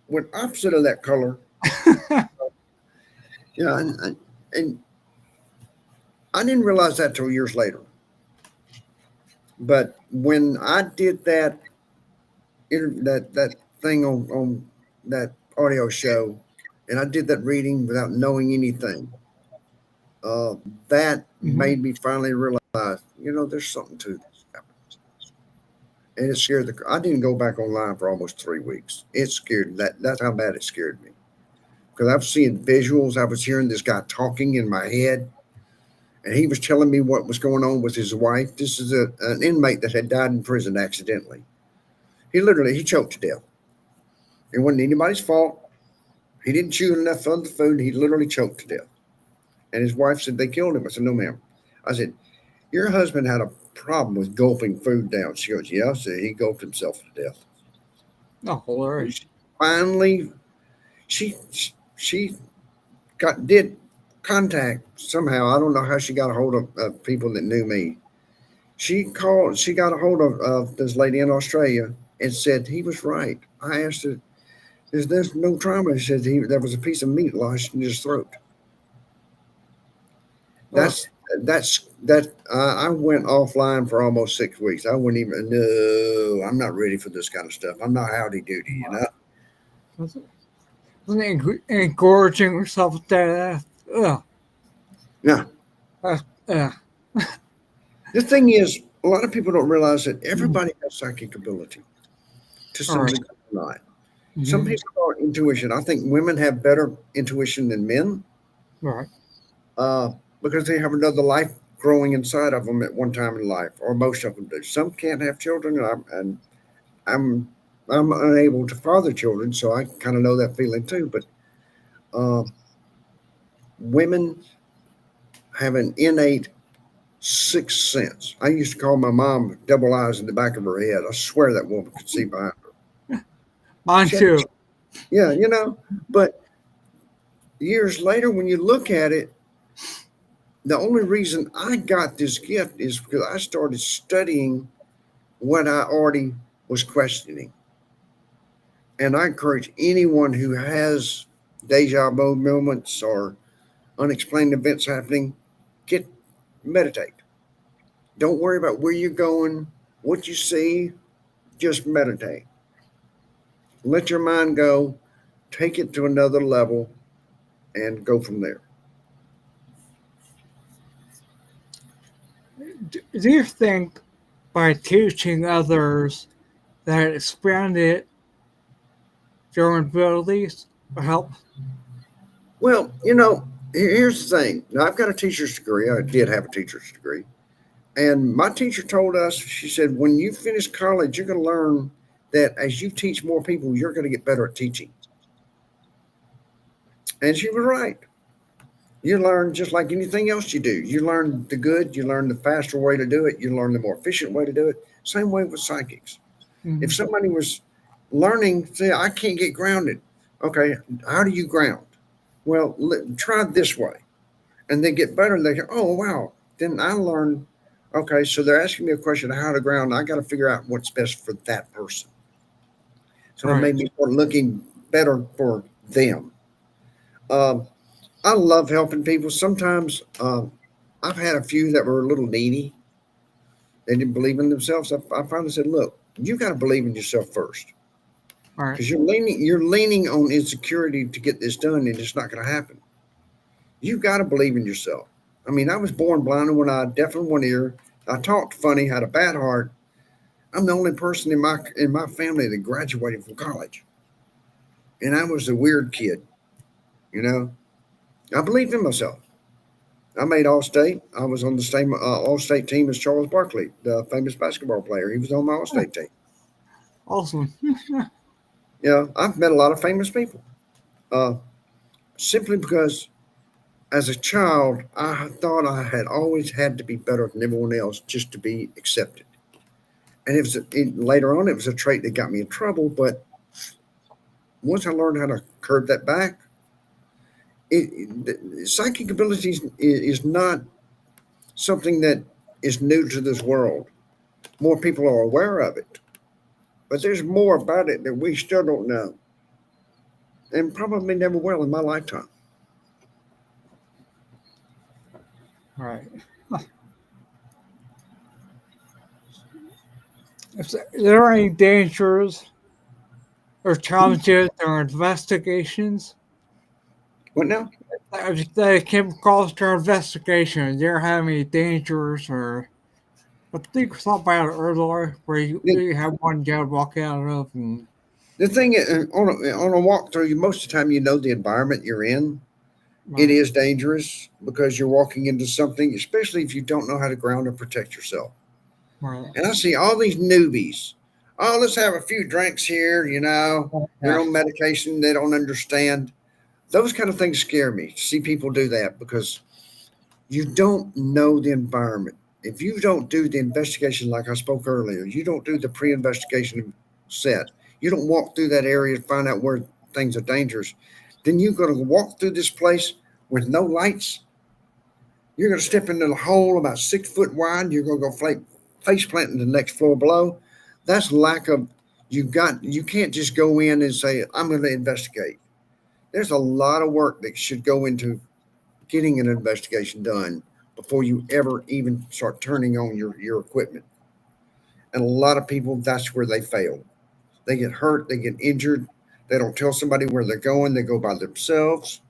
went opposite of that color. Yeah, and I didn't realize that till years later. But when I did that, that thing on that audio show, and I did that reading without knowing anything. Uh, that Mm-hmm. made me finally realize, there's something to this, and it scared the. I didn't go back online for almost 3 weeks. It scared that. That's how bad it scared me because I was seeing visuals. I was hearing this guy talking in my head, and he was telling me what was going on with his wife. This is an inmate that had died in prison accidentally. He choked to death. It wasn't anybody's fault. He didn't chew enough of the food. He literally choked to death. And his wife said they killed him. I said, no, ma'am. I said, your husband had a problem with gulping food down. She goes, yeah. I said, he gulped himself to death. Oh, Lord. And finally, she she did contact somehow. I don't know how she got a hold of people that knew me. She got a hold of this lady in Australia and said he was right. I asked her, there's no trauma. She said there was a piece of meat lodged in his throat. Oh, That's that. I went offline for almost 6 weeks. I wouldn't even. No, I'm not ready for this kind of stuff. I'm not howdy doody, wasn't engorging yourself to death. Ugh. Now, Uh, uh, the thing is, a lot of people don't realize that mm, everybody has psychic ability to all some right. degree or not. Some Mm-hmm. people are intuition. I think women have better intuition than men, All right. uh, because they have another life growing inside of them at one time in life, or most of them do. Some can't have children, and I'm I'm unable to father children, so I kind of know that feeling too. But uh, women have an innate sixth sense. I used to call my mom double eyes in the back of her head. I swear that woman could see behind her. Mine She had, too. yeah, But years later, when you look at it, the only reason I got this gift is because I started studying what I already was questioning. And I encourage anyone who has deja vu moments or unexplained events happening, get meditate. Don't worry about where you're going, what you see, just meditate. Let your mind go, take it to another level, and go from there. Do you think by teaching others that expanded their abilities will help? Well, here's the thing. Now, I've got a teacher's degree. I did have a teacher's degree. And my teacher told us, she said, when you finish college, you're going to learn that as you teach more people, you're going to get better at teaching. And she was right. You learn just like anything else you do. You learn the good, you learn the faster way to do it, you learn the more efficient way to do it. Same way with psychics. If Mm-hmm. somebody was learning, say, I can't get grounded. Okay, how do you ground? Well, try this way. And they get better. And they go, oh, wow. Then I learned, okay, so they're asking me a question of how to ground. I got to figure out what's best for that person. So it Right. made me start looking better for them. Um, I love helping people. Sometimes I've had a few that were a little needy. They didn't believe in themselves. I finally said, "Look, you got to believe in yourself first, All right. because you're leaning on insecurity to get this done, and it's not going to happen. You got to believe in yourself." I mean, I was born blind in one eye, deaf in one ear. I talked funny, had a bad heart. I'm the only person in my family that graduated from college, and I was the weird kid. You know, I believed in myself. I made All State. I was on the same All State team as Charles Barkley, the famous basketball player. He was on my All Oh, State team. awesome. I've met a lot of famous people. Uh, Simply because as a child, I thought I had always had to be better than everyone else just to be accepted. And later on, it was a trait that got me in trouble. But once I learned how to curb that back, psychic abilities is not something that is new to this world. More people are aware of it, but there's more about it that we still don't know, and probably never will in my lifetime. All right. Is there any dangers or challenges or investigations What now? that they came across their investigation? Do you have any dangers or I think we talked about it earlier where The, you have one guy walk out of and the thing is, on a walkthrough, most of the time you know the environment you're in. It right, is dangerous because you're walking into something, especially if you don't know how to ground and protect yourself. right, And I see all these newbies. Oh, let's have a few drinks here, they're yeah, on medication, they don't understand. Those kind of things scare me to see people do that because you don't know the environment. If you don't do the investigation, like I spoke earlier, you don't do the pre investigation set, you don't walk through that area to find out where things are dangerous, then you're going to walk through this place with no lights. You're going to step into a hole about 6 foot wide. You're going to go face plant in the next floor below. That's lack of. You can't just go in and say, I'm going to investigate. There's a lot of work that should go into getting an investigation done before you ever even start turning on your equipment. And a lot of people, that's where they fail. They get hurt, they get injured, they don't tell somebody where they're going, they go by themselves,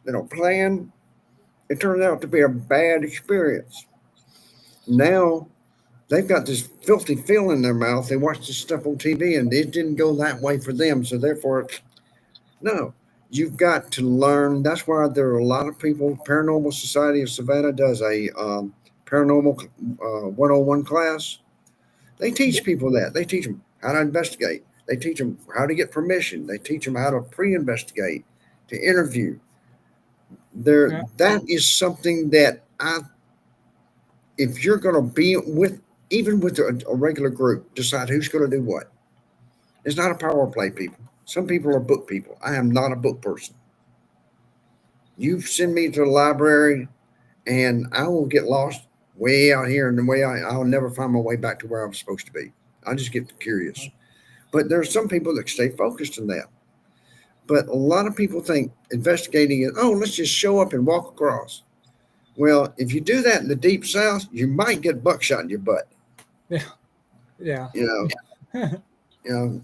they don't plan. It turns out to be a bad experience. Now they've got this filthy feel in their mouth. They watch this stuff on TV and it didn't go that way for them. So therefore, no, you've got to learn. That's why there are a lot of people. Paranormal Society of Savannah does a paranormal 101 class. They teach people that. They teach them how to investigate. They teach them how to get permission. They teach them how to pre-investigate, to interview. There, yeah, that is something that if you're going to be with, even with a regular group, decide who's going to do what. It's not a power play, people. Some people are book people. I am not a book person. You send me to the library, and I will get lost way out here, and the way I'll never find my way back to where I'm supposed to be. I just get curious. But there are some people that stay focused on that. But a lot of people think investigating is, oh, let's just show up and walk across. Well, if you do that in the deep south, you might get buckshot in your butt. yeah, yeah, You know, you know.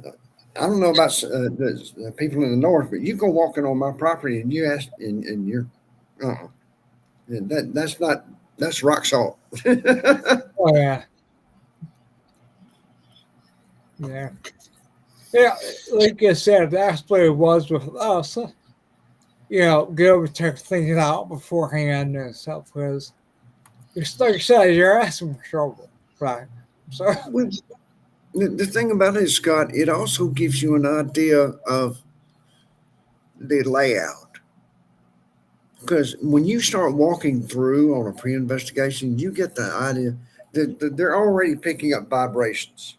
I don't know about the people in the north, but you go walking on my property and you ask, and you're, uh-uh. That's not, that's rock salt. oh yeah, yeah, yeah. Like I said, that's what it was with us. Get over check things out beforehand and stuff because it's like you said, you're asking for trouble, right? So Well, the thing about it, Scott, it also gives you an idea of the layout. Because when you start walking through on a pre investigation, you get the idea that they're already picking up vibrations.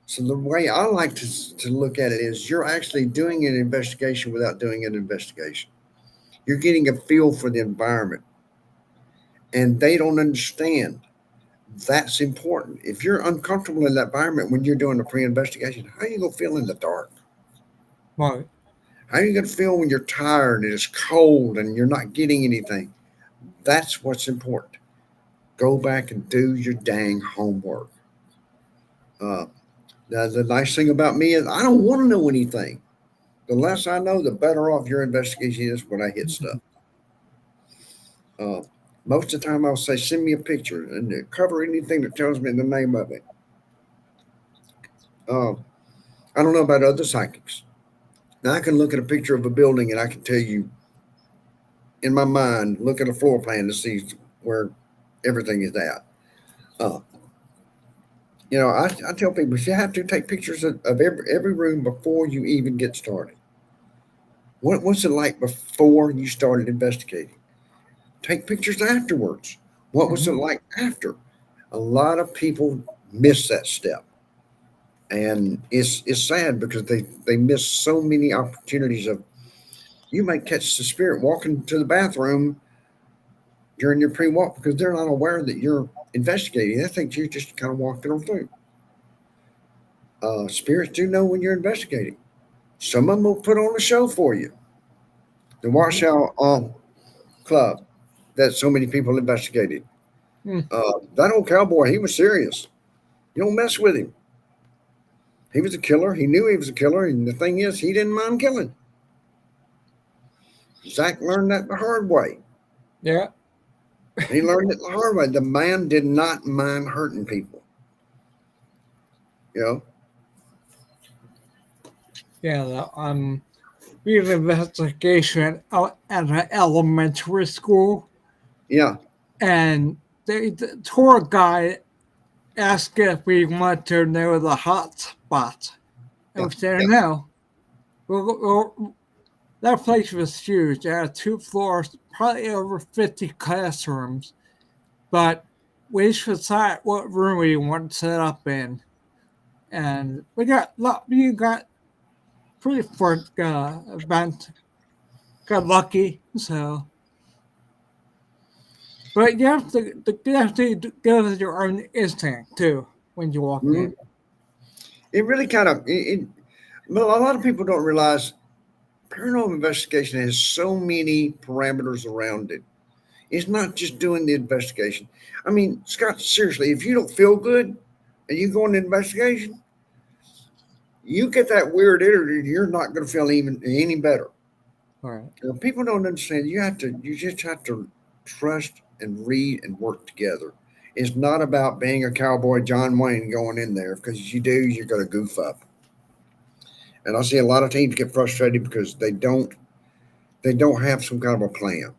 So the way I like to look at it is you're actually doing an investigation without doing an investigation. You're getting a feel for the environment, and they don't understand. That's important. If you're uncomfortable in that environment when you're doing a pre investigation, how are you going to feel in the dark? right, How are you going to feel when you're tired and it's cold and you're not getting anything? That's what's important. Go back and do your dang homework. Uh, the nice thing about me is I don't want to know anything. The less I know, the better off your investigation is when I hit stuff. Uh, Most of the time, I'll say, send me a picture and cover anything that tells me the name of it. Uh, I don't know about other psychics. Now, I can look at a picture of a building and I can tell you in my mind, look at a floor plan to see where everything is at. Uh, I tell people you have to take pictures of every room before you even get started. What's it like before you started investigating? Take pictures afterwards. What was it hmm, like after? A lot of people miss that step, and it's sad because they miss so many opportunities of. You might catch the spirit walking to the bathroom during your pre-walk because they're not aware that you're investigating. They think you're just kind of walking them through. Spirits do know when you're investigating. Some of them will put on a show for you. The hmm, Washoe Club that so many people investigated. hmm, That old cowboy, he was serious. You don't mess with him. He was a killer. He knew he was a killer. And the thing is, he didn't mind killing. Zach learned that the hard way. Yeah. He learned it the hard way. The man did not mind hurting people. You know? Yeah. We had an investigation at an elementary school, Yeah. and the tour guide asked if we wanted to know the hot spots. And Yeah. we said no. That place was huge. It had 2 floors, probably over 50 classrooms. But we should decide what room we want to set up in. And we got pretty for event. Got lucky, so. But you have to go with your own instinct too when you walk Mhm. in. It really kind of, well, a lot of people don't realize paranormal investigation has so many parameters around it. It's not just doing the investigation. I mean, Scott, seriously, if you don't feel good and you go on an investigation, you get that weird energy, you're not going to feel even any better. All right. People don't understand. You just have to trust and read and work together. It's not about being a cowboy John Wayne going in there because you do, you're going to goof up. And I see a lot of teams get frustrated because they don't have some kind of a plan.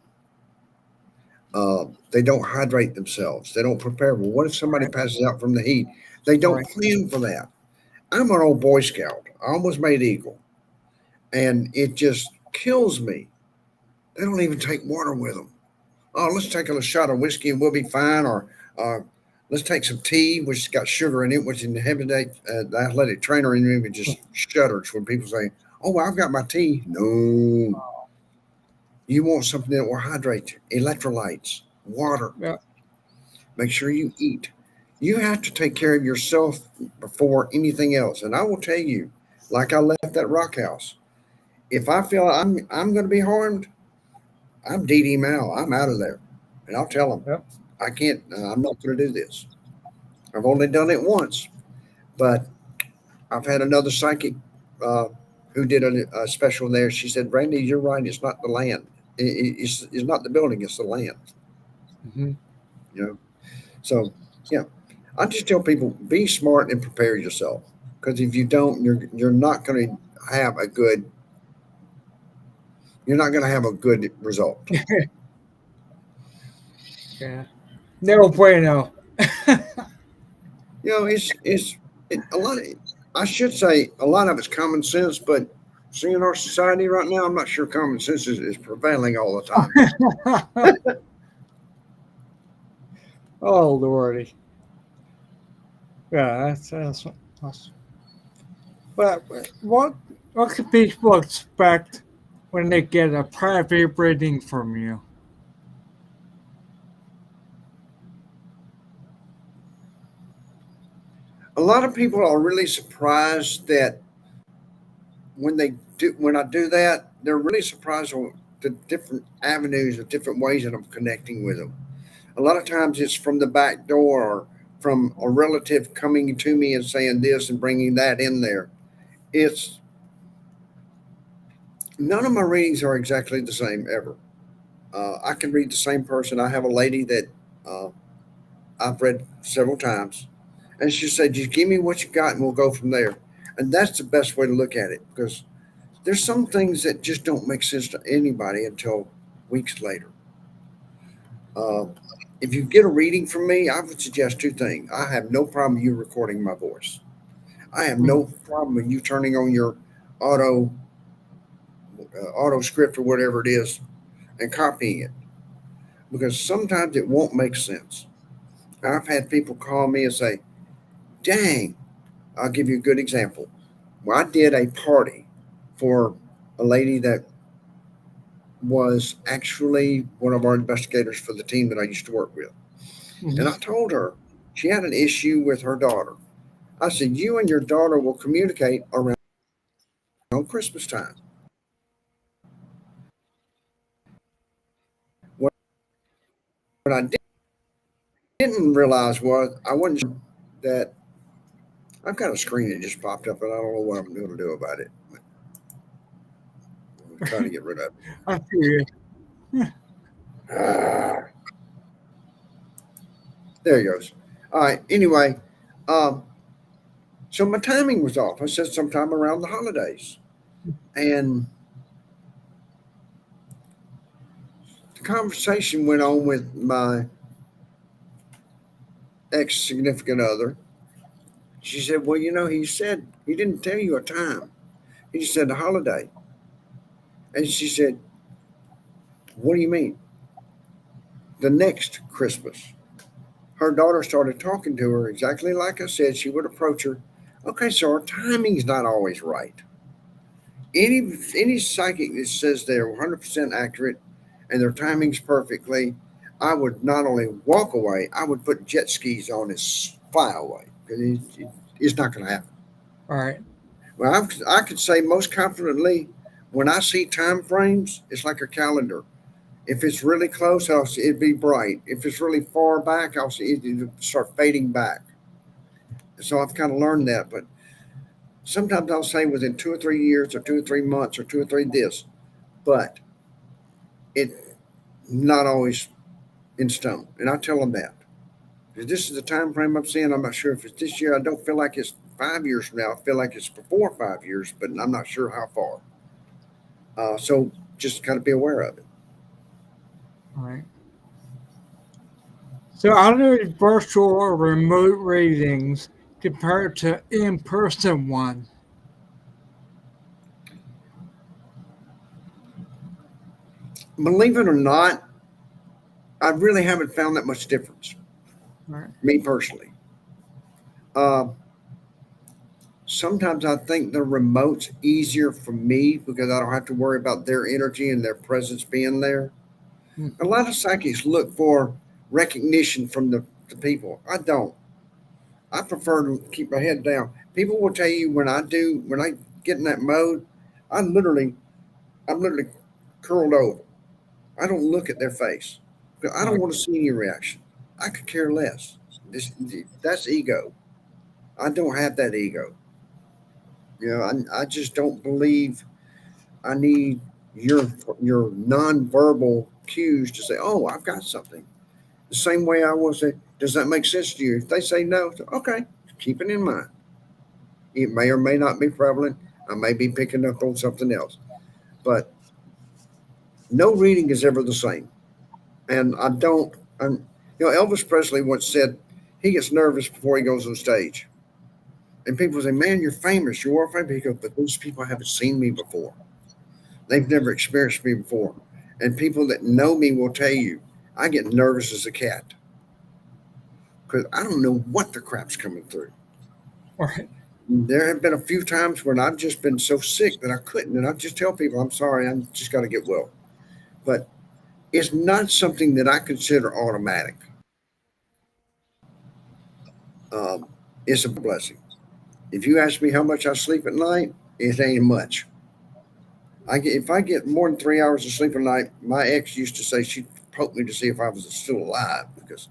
They don't hydrate themselves. They don't prepare. Well, what if All somebody right. passes out from the heat? They All don't right. plan for that. I'm an old Boy Scout. I almost made Eagle, and it just kills me. They don't even take water with them. Oh, let's take a shot of whiskey and we'll be fine. Or uh, let's take some tea, which has got sugar in it, which in the heavy day, the athletic trainer in me just shudders when people say, "Oh, well, I've got my tea." No, you want something that will hydrate you, electrolytes, water. Yeah. Make sure you eat. You have to take care of yourself before anything else. And I will tell you, like I left that rock house, if I feel I'm going to be harmed, I'm DD Mal. I'm out of there, and I'll tell them Yep. I can't. I'm not going to do this. I've only done it once, but I've had another psychic uh, who did a special there. She said, "Randy, you're right. It's not the land. It's not the building. It's the land." Mm-hmm. You know. So yeah, I just tell people be smart and prepare yourself because if you don't, you're not going to have a good you're not going to have a good result. Yeah. No bueno. You know, a lot of I should say a lot of it's common sense, but seeing our society right now, I'm not sure common sense is prevailing all the time. Oh lordy. Yeah, that's but what can people expect when they get a private reading from you? A lot of people are really surprised that when I do that, they're really surprised on the different avenues or different ways that I'm connecting with them. A lot of times it's from the back door or from a relative coming to me and saying this and bringing that in there. It's none of my readings are exactly the same ever. I can read the same person. I have a lady that uh, I've read several times, and she said, "Just give me what you got, and we'll go from there." And that's the best way to look at it because there's some things that just don't make sense to anybody until weeks later. Uh, if you get a reading from me, I would suggest two things. I have no problem with you recording my voice. I have Mm. no problem with you turning on your auto auto script or whatever it is and copying it because sometimes it won't make sense. I've had people call me and say, "Dang, I'll give you a good example. Well, I did a party for a lady that was actually one of our investigators for the team that I used to work with. And Mhm. I told her she had an issue with her daughter. I said, "You and your daughter will communicate around Christmas time." What I didn't realize was I wasn't sure that I've got a screen that just popped up, and I don't know what I'm going to do about it. I'm trying to get rid of it. I feel you. Ah, there he goes. All right. Anyway, um, so my timing was off. I said sometime around the holidays, and the conversation went on with my ex significant other. She said, "Well, he said he didn't tell you a time. He just said a holiday." And she said, "What do you mean?" The next Christmas, her daughter started talking to her exactly like I said. She would approach her. Okay, so our timing's not always right. Any psychic that says they're 100% accurate and their timing's perfectly, I would not only walk away, I would put jet skis on and fly away because it's not going to happen. All right. Well, I could say most confidently, when I see time frames, it's like a calendar. If it's really close, I'll see it'd be bright. If it's really far back, I'll see it start fading back. So I've kind of learned that. But sometimes I'll say within 2 or 3 years, or 2 or 3 months, or 2 or 3 this, but it not always in stone. And I tell them that. If this is the time frame I'm seeing, I'm not sure if it's this year. I don't feel like it's 5 years from now. I feel like it's before 5 years, but I'm not sure how far. So just kind of be aware of it. All right. So how do virtual or remote readings compare to in-person one? Believe it or not, I really haven't found that much difference, All right. me personally. Uh, Sometimes I think the remote's easier for me because I don't have to worry about their energy and their presence being there. Hmm. A lot of psychics look for recognition from the people. I don't. I prefer to keep my head down. People will tell you when I get in that mode, I literally I'm literally curled over. I don't look at their face. Because I All don't right. want to see any reaction. I could care less. That's ego. I don't have that ego. I just don't believe I need your your nonverbal cues to say, "Oh, I've got something." The same way I will say, "Does that make sense to you?" If they say no, okay, keep it in mind. It may or may not be prevalent. I may be picking up on something else, but no reading is ever the same. And I don't. I'm, Elvis Presley once said he gets nervous before he goes on stage, and people say, "Man, you're famous. You're world famous." He goes, "But those people haven't seen me before. They've never experienced me before." And people that know me will tell you, I get nervous as a cat because I don't know what the crap's coming through. All right. There have been a few times when I've just been so sick that I couldn't, and I just tell people, "I'm sorry, I'm just got to get well." But it's not something that I consider automatic. Um, it's a blessing. If you ask me how much I sleep at night, it ain't much. If I get more than 3 hours of sleep a night, my ex used to say she'd poke me to see if I was still alive because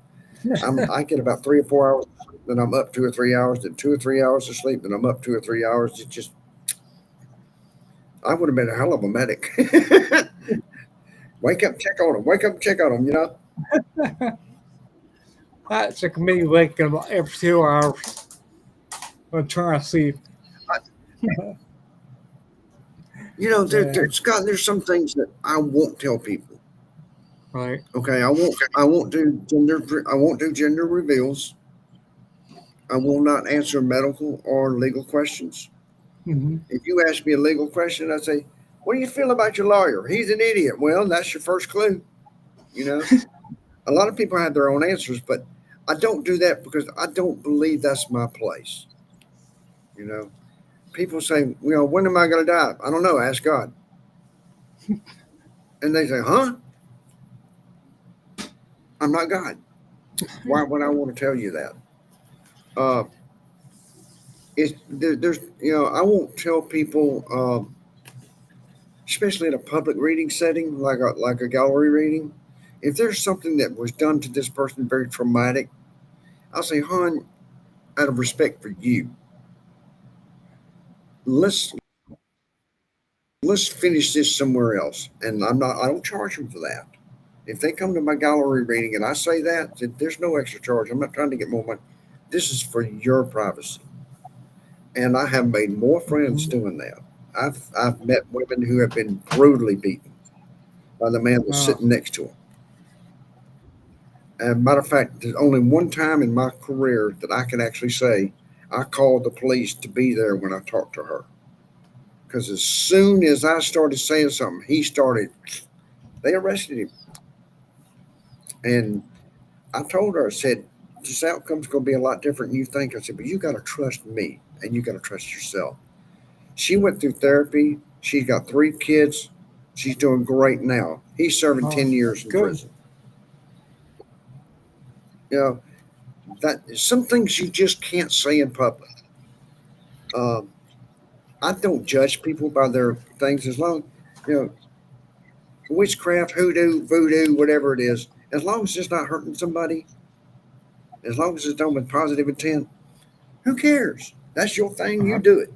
I get about 3 or 4 hours, then I'm up 2 or 3 hours, then 2 or 3 hours of sleep, then I'm up 2 or 3 hours. It just I would have been a hell of a medic. Wake up, check on them. Wake up, check on them. That took me waking up every 2 hours when trying to sleep. I, Yeah. Scott. There's some things that I won't tell people. Right. Okay, I won't do gender. I won't do gender reveals. I will not answer medical or legal questions. Mm-hmm. If you ask me a legal question, I say, "What do you feel about your lawyer? He's an idiot." Well, that's your first clue. You know, a lot of people have their own answers, but I don't do that because I don't believe that's my place. You know, people say, "When am I going to die?" I don't know. Ask God. And they say, "Huh? I'm not God. Why would I want to tell you that?" Uh, there's I won't tell people, especially in a public reading setting, like a gallery reading. If there's something that was done to this person very traumatic, I'll say, "Hon, out of respect for you, let's let's finish this somewhere else. And I don't charge them for that. If they come to my gallery reading and I say that, there's no extra charge. I'm not trying to get more money. This is for your privacy. And I have made more friends Mhm. doing that. I've met women who have been brutally beaten by the man that's Oh, sitting next to them. And matter of fact, there's only one time in my career that I can actually say I called the police to be there when I talked to her. Because as soon as I started saying something, they arrested him. And I told her, I said, this outcome's going to be a lot different than you think. I said, but you got to trust me and you got to trust yourself. She went through therapy. She's got 3 kids. She's doing great now. He's serving oh, 10 years in good. prison. You know, that some things you just can't say in public. Um, I don't judge people by their things as long, you know, witchcraft, hoodoo, voodoo, whatever it is, as long as it's not hurting somebody, as long as it's done with positive intent, who cares? That's your thing. You Uh-huh. do it.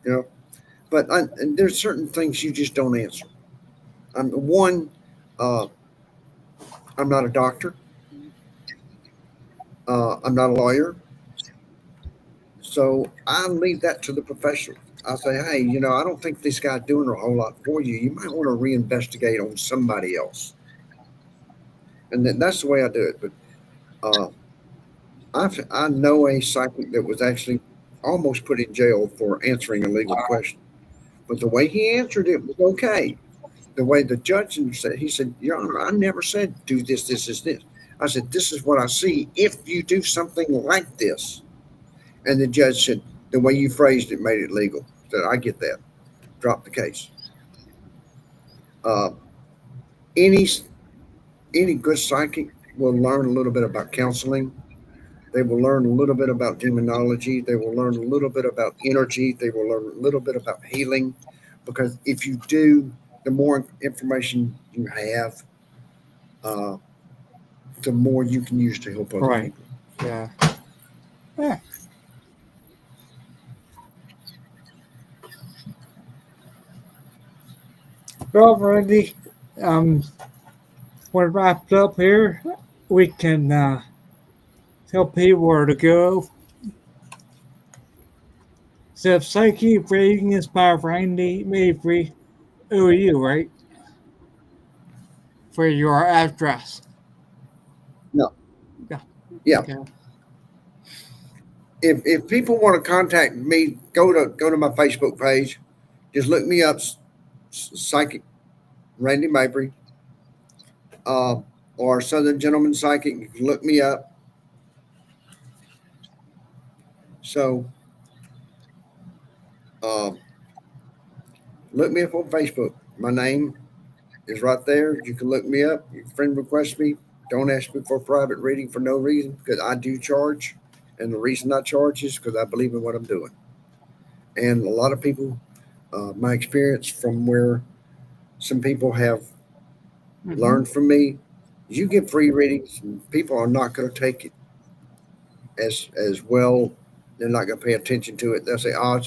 You know. And there's certain things you just don't answer. One, uh, I'm not a doctor. I'm not a lawyer. So I leave that to the professional. I say, hey, I don't think this guy's doing a whole lot for you. You might want to reinvestigate on somebody else. And that's the way I do it. But uh, I know a psychic that was actually almost put in jail for answering a legal question. But the way he answered it was okay. The way the judge said, he said, Your Honor, I never said do this, this. I said, this is what I see if you do something like this. And the judge said, the way you phrased it made it legal. I said, I get that. Drop the case. Uh, any any good psychic will learn a little bit about counseling. They will learn a little bit about demonology. They will learn a little bit about energy. They will learn a little bit about healing. Because if you do, the more information you have, uh, the more you can use to help other Right. people. Yeah. Yeah. Well, Randy, um, we're wrapped up here. We can tell people where to go. So, Psychic Reading is by Randy Mabry, OU, right? For your address. No, Yeah. yeah. Okay. If people want to contact me, go to my Facebook page. Just look me up, Psychic Randy Mabry, uh, or Southern Gentleman Psychic. You can look me up. So uh, look me up on Facebook. My name is right there. You can look me up. Your friend request me. Don't ask me for a private reading for no reason because I do charge. And the reason I charge is because I believe in what I'm doing. And a lot of people, my experience from where some people have Mm-hmm. learned from me, you give free readings, and people are not going to take it as well. They're not going to pay attention to it. They'll say, "Oh,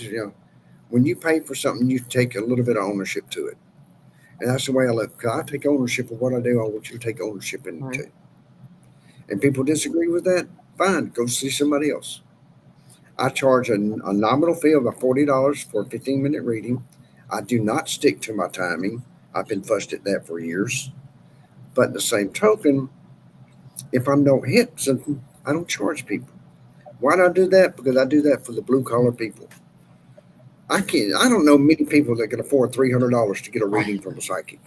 when you pay for something, you take a little bit of ownership to it." And that's the way I look. 'Cause I take ownership of what I do. I want you to take ownership in it Right. too. And people disagree with that, fine, go see somebody else. I charge a nominal fee of $40 for a 15-minute reading. I do not stick to my timing. I've been fussed at that for years. But in the same token, if I don't hit something, I don't charge people. Why do I do that? Because I do that for the blue collar people. I don't know many people that can afford $300 to get a Right. reading from a psychic.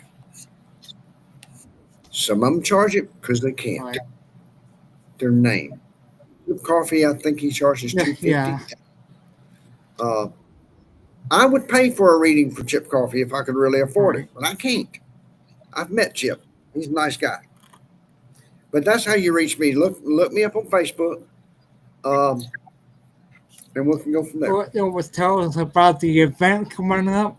Some of them charge it because they can't. Right. Their name. Coffee, I think he charges Yeah. Yeah. 250. Uh, I would pay for a reading for Chip Coffee if I could really afford it, Right. but I can't. I've met Chip. He's a nice guy. But that's how you reach me. Look me up on Facebook, um, and we can go from there. What it was tell us about the event coming up?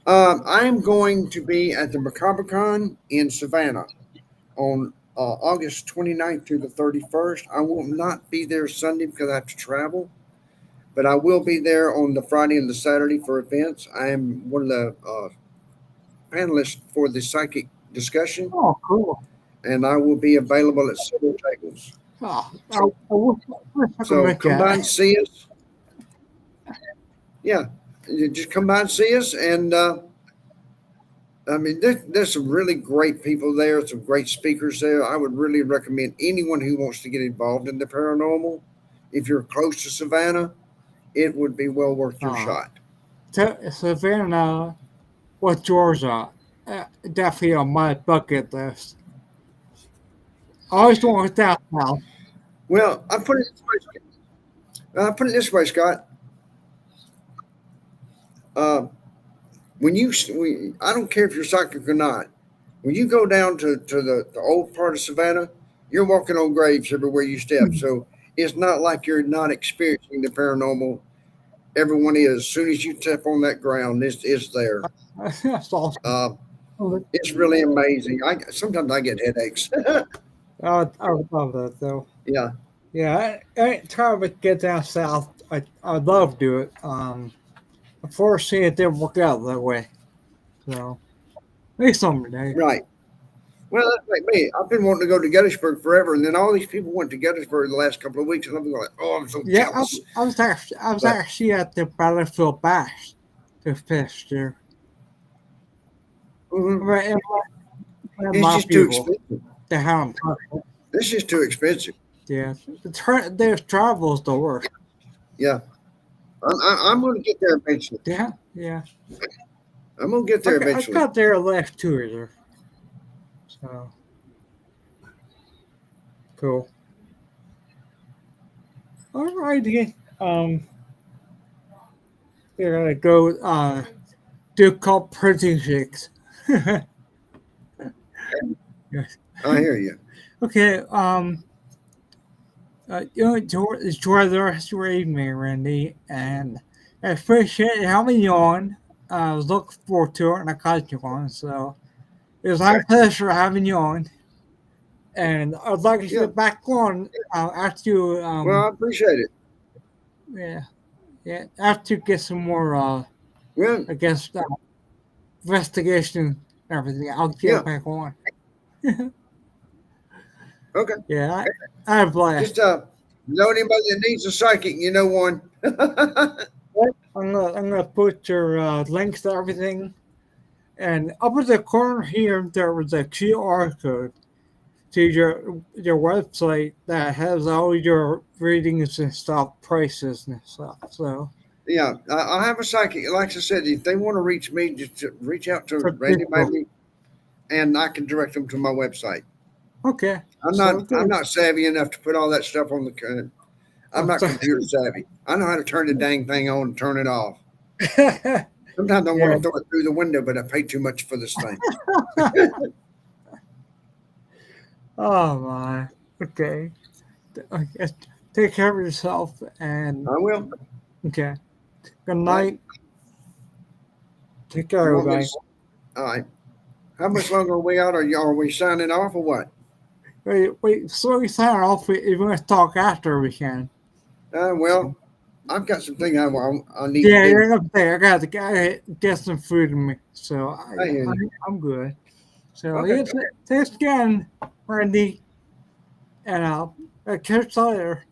I am going to be at the Macabre Con in Savannah on August 29th through the 31st. I will not be there Sunday because I have to travel, but I will be there on the Friday and the Saturday for events. I am one of the panelists for the psychic discussion, Oh, cool. and I will be available at several tables. Oh, I wish I could So make come by that. and see us. Yeah, you just come by and see us. And I mean, there's some really great people there, some great speakers there. I would really recommend anyone who wants to get involved in the paranormal. If you're close to Savannah, it would be well worth your Uh, shot. Savannah, what Georgia? Definitely on my bucket list. I always want that now. Well, I put it this way. I put it this way, Scott. Uh, I don't care if you're psychic or not. When you go down to the old part of Savannah, you're walking on graves everywhere you step. So it's not like you're not experiencing the paranormal. Everyone is. As soon as you step on that ground, it's there. That's awesome. Uh, it's really amazing. I sometimes I get headaches. I would love that though. Yeah, Yeah, any time we get down south, I'd love to do it. Unfortunately, it didn't work out that way. So maybe someday. right. Well, that's like me. I've been wanting to go to Gettysburg forever, and then all these people went to Gettysburg the last couple of weeks, and I'm like, oh, I'm so Yeah, jealous. I was But actually at the Battlefield Bash this past year. mhm, Right, and it's my just too people, expensive. they have It's just too expensive. yeah, their travel is the worst. Yeah, I'm going to get there eventually. Yeah, yeah. I'm going to get there I eventually. got there last 2 years. So cool. Alrighty. We're gonna go do called protein shakes. Yes. I hear you. Okay. Enjoy the rest of your evening, Randy, and I appreciate having you on. I was looking forward to it, and I caught you on. So it was my pleasure having you on, and I'd like to Yeah. get back on after you. Well, I appreciate it. Yeah, yeah. After you get some more, Well, I guess, investigation and everything, I'll yeah. get back on. Okay. Yeah, I have a blast. Just know anybody that needs a psychic, you know one. I'm gonna put your links to everything, and up in the corner here there was a QR code to your website that has all your readings and stuff, prices and stuff. So Yeah, I have a psychic. Like I said, if they want to reach me, just reach out to for Randy people, Bailey, and I can direct them to my website. okay, I'm so not I'm good. not savvy enough to put all that stuff on the. I'm not So, computer savvy. I know how to turn the dang thing on and turn it off. yeah. Sometimes I want to throw it through the window, but I pay too much for this thing. Oh my. Okay. I guess take care of yourself and I will. okay. Good All right. night. Take care, You want me everybody. to? All right. How much longer are we out? Are we signing off or what? Wait, so we sign off. If you want to talk after, we can. Well, I've got some things I need to Yeah, do. you're up there. I get some food in me, so I hear you. I'm good. So Okay. yeah, thanks again, Randy, and I'll catch you later.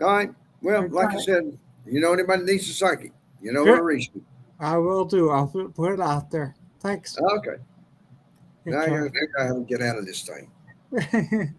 All right. Well, Good like I night. said, you know anybody needs a psychic, you know where to Sure, reach me. I will do. I'll put it out there. Thanks. Okay. Now Take I gotta figure out how to get out of this thing. care.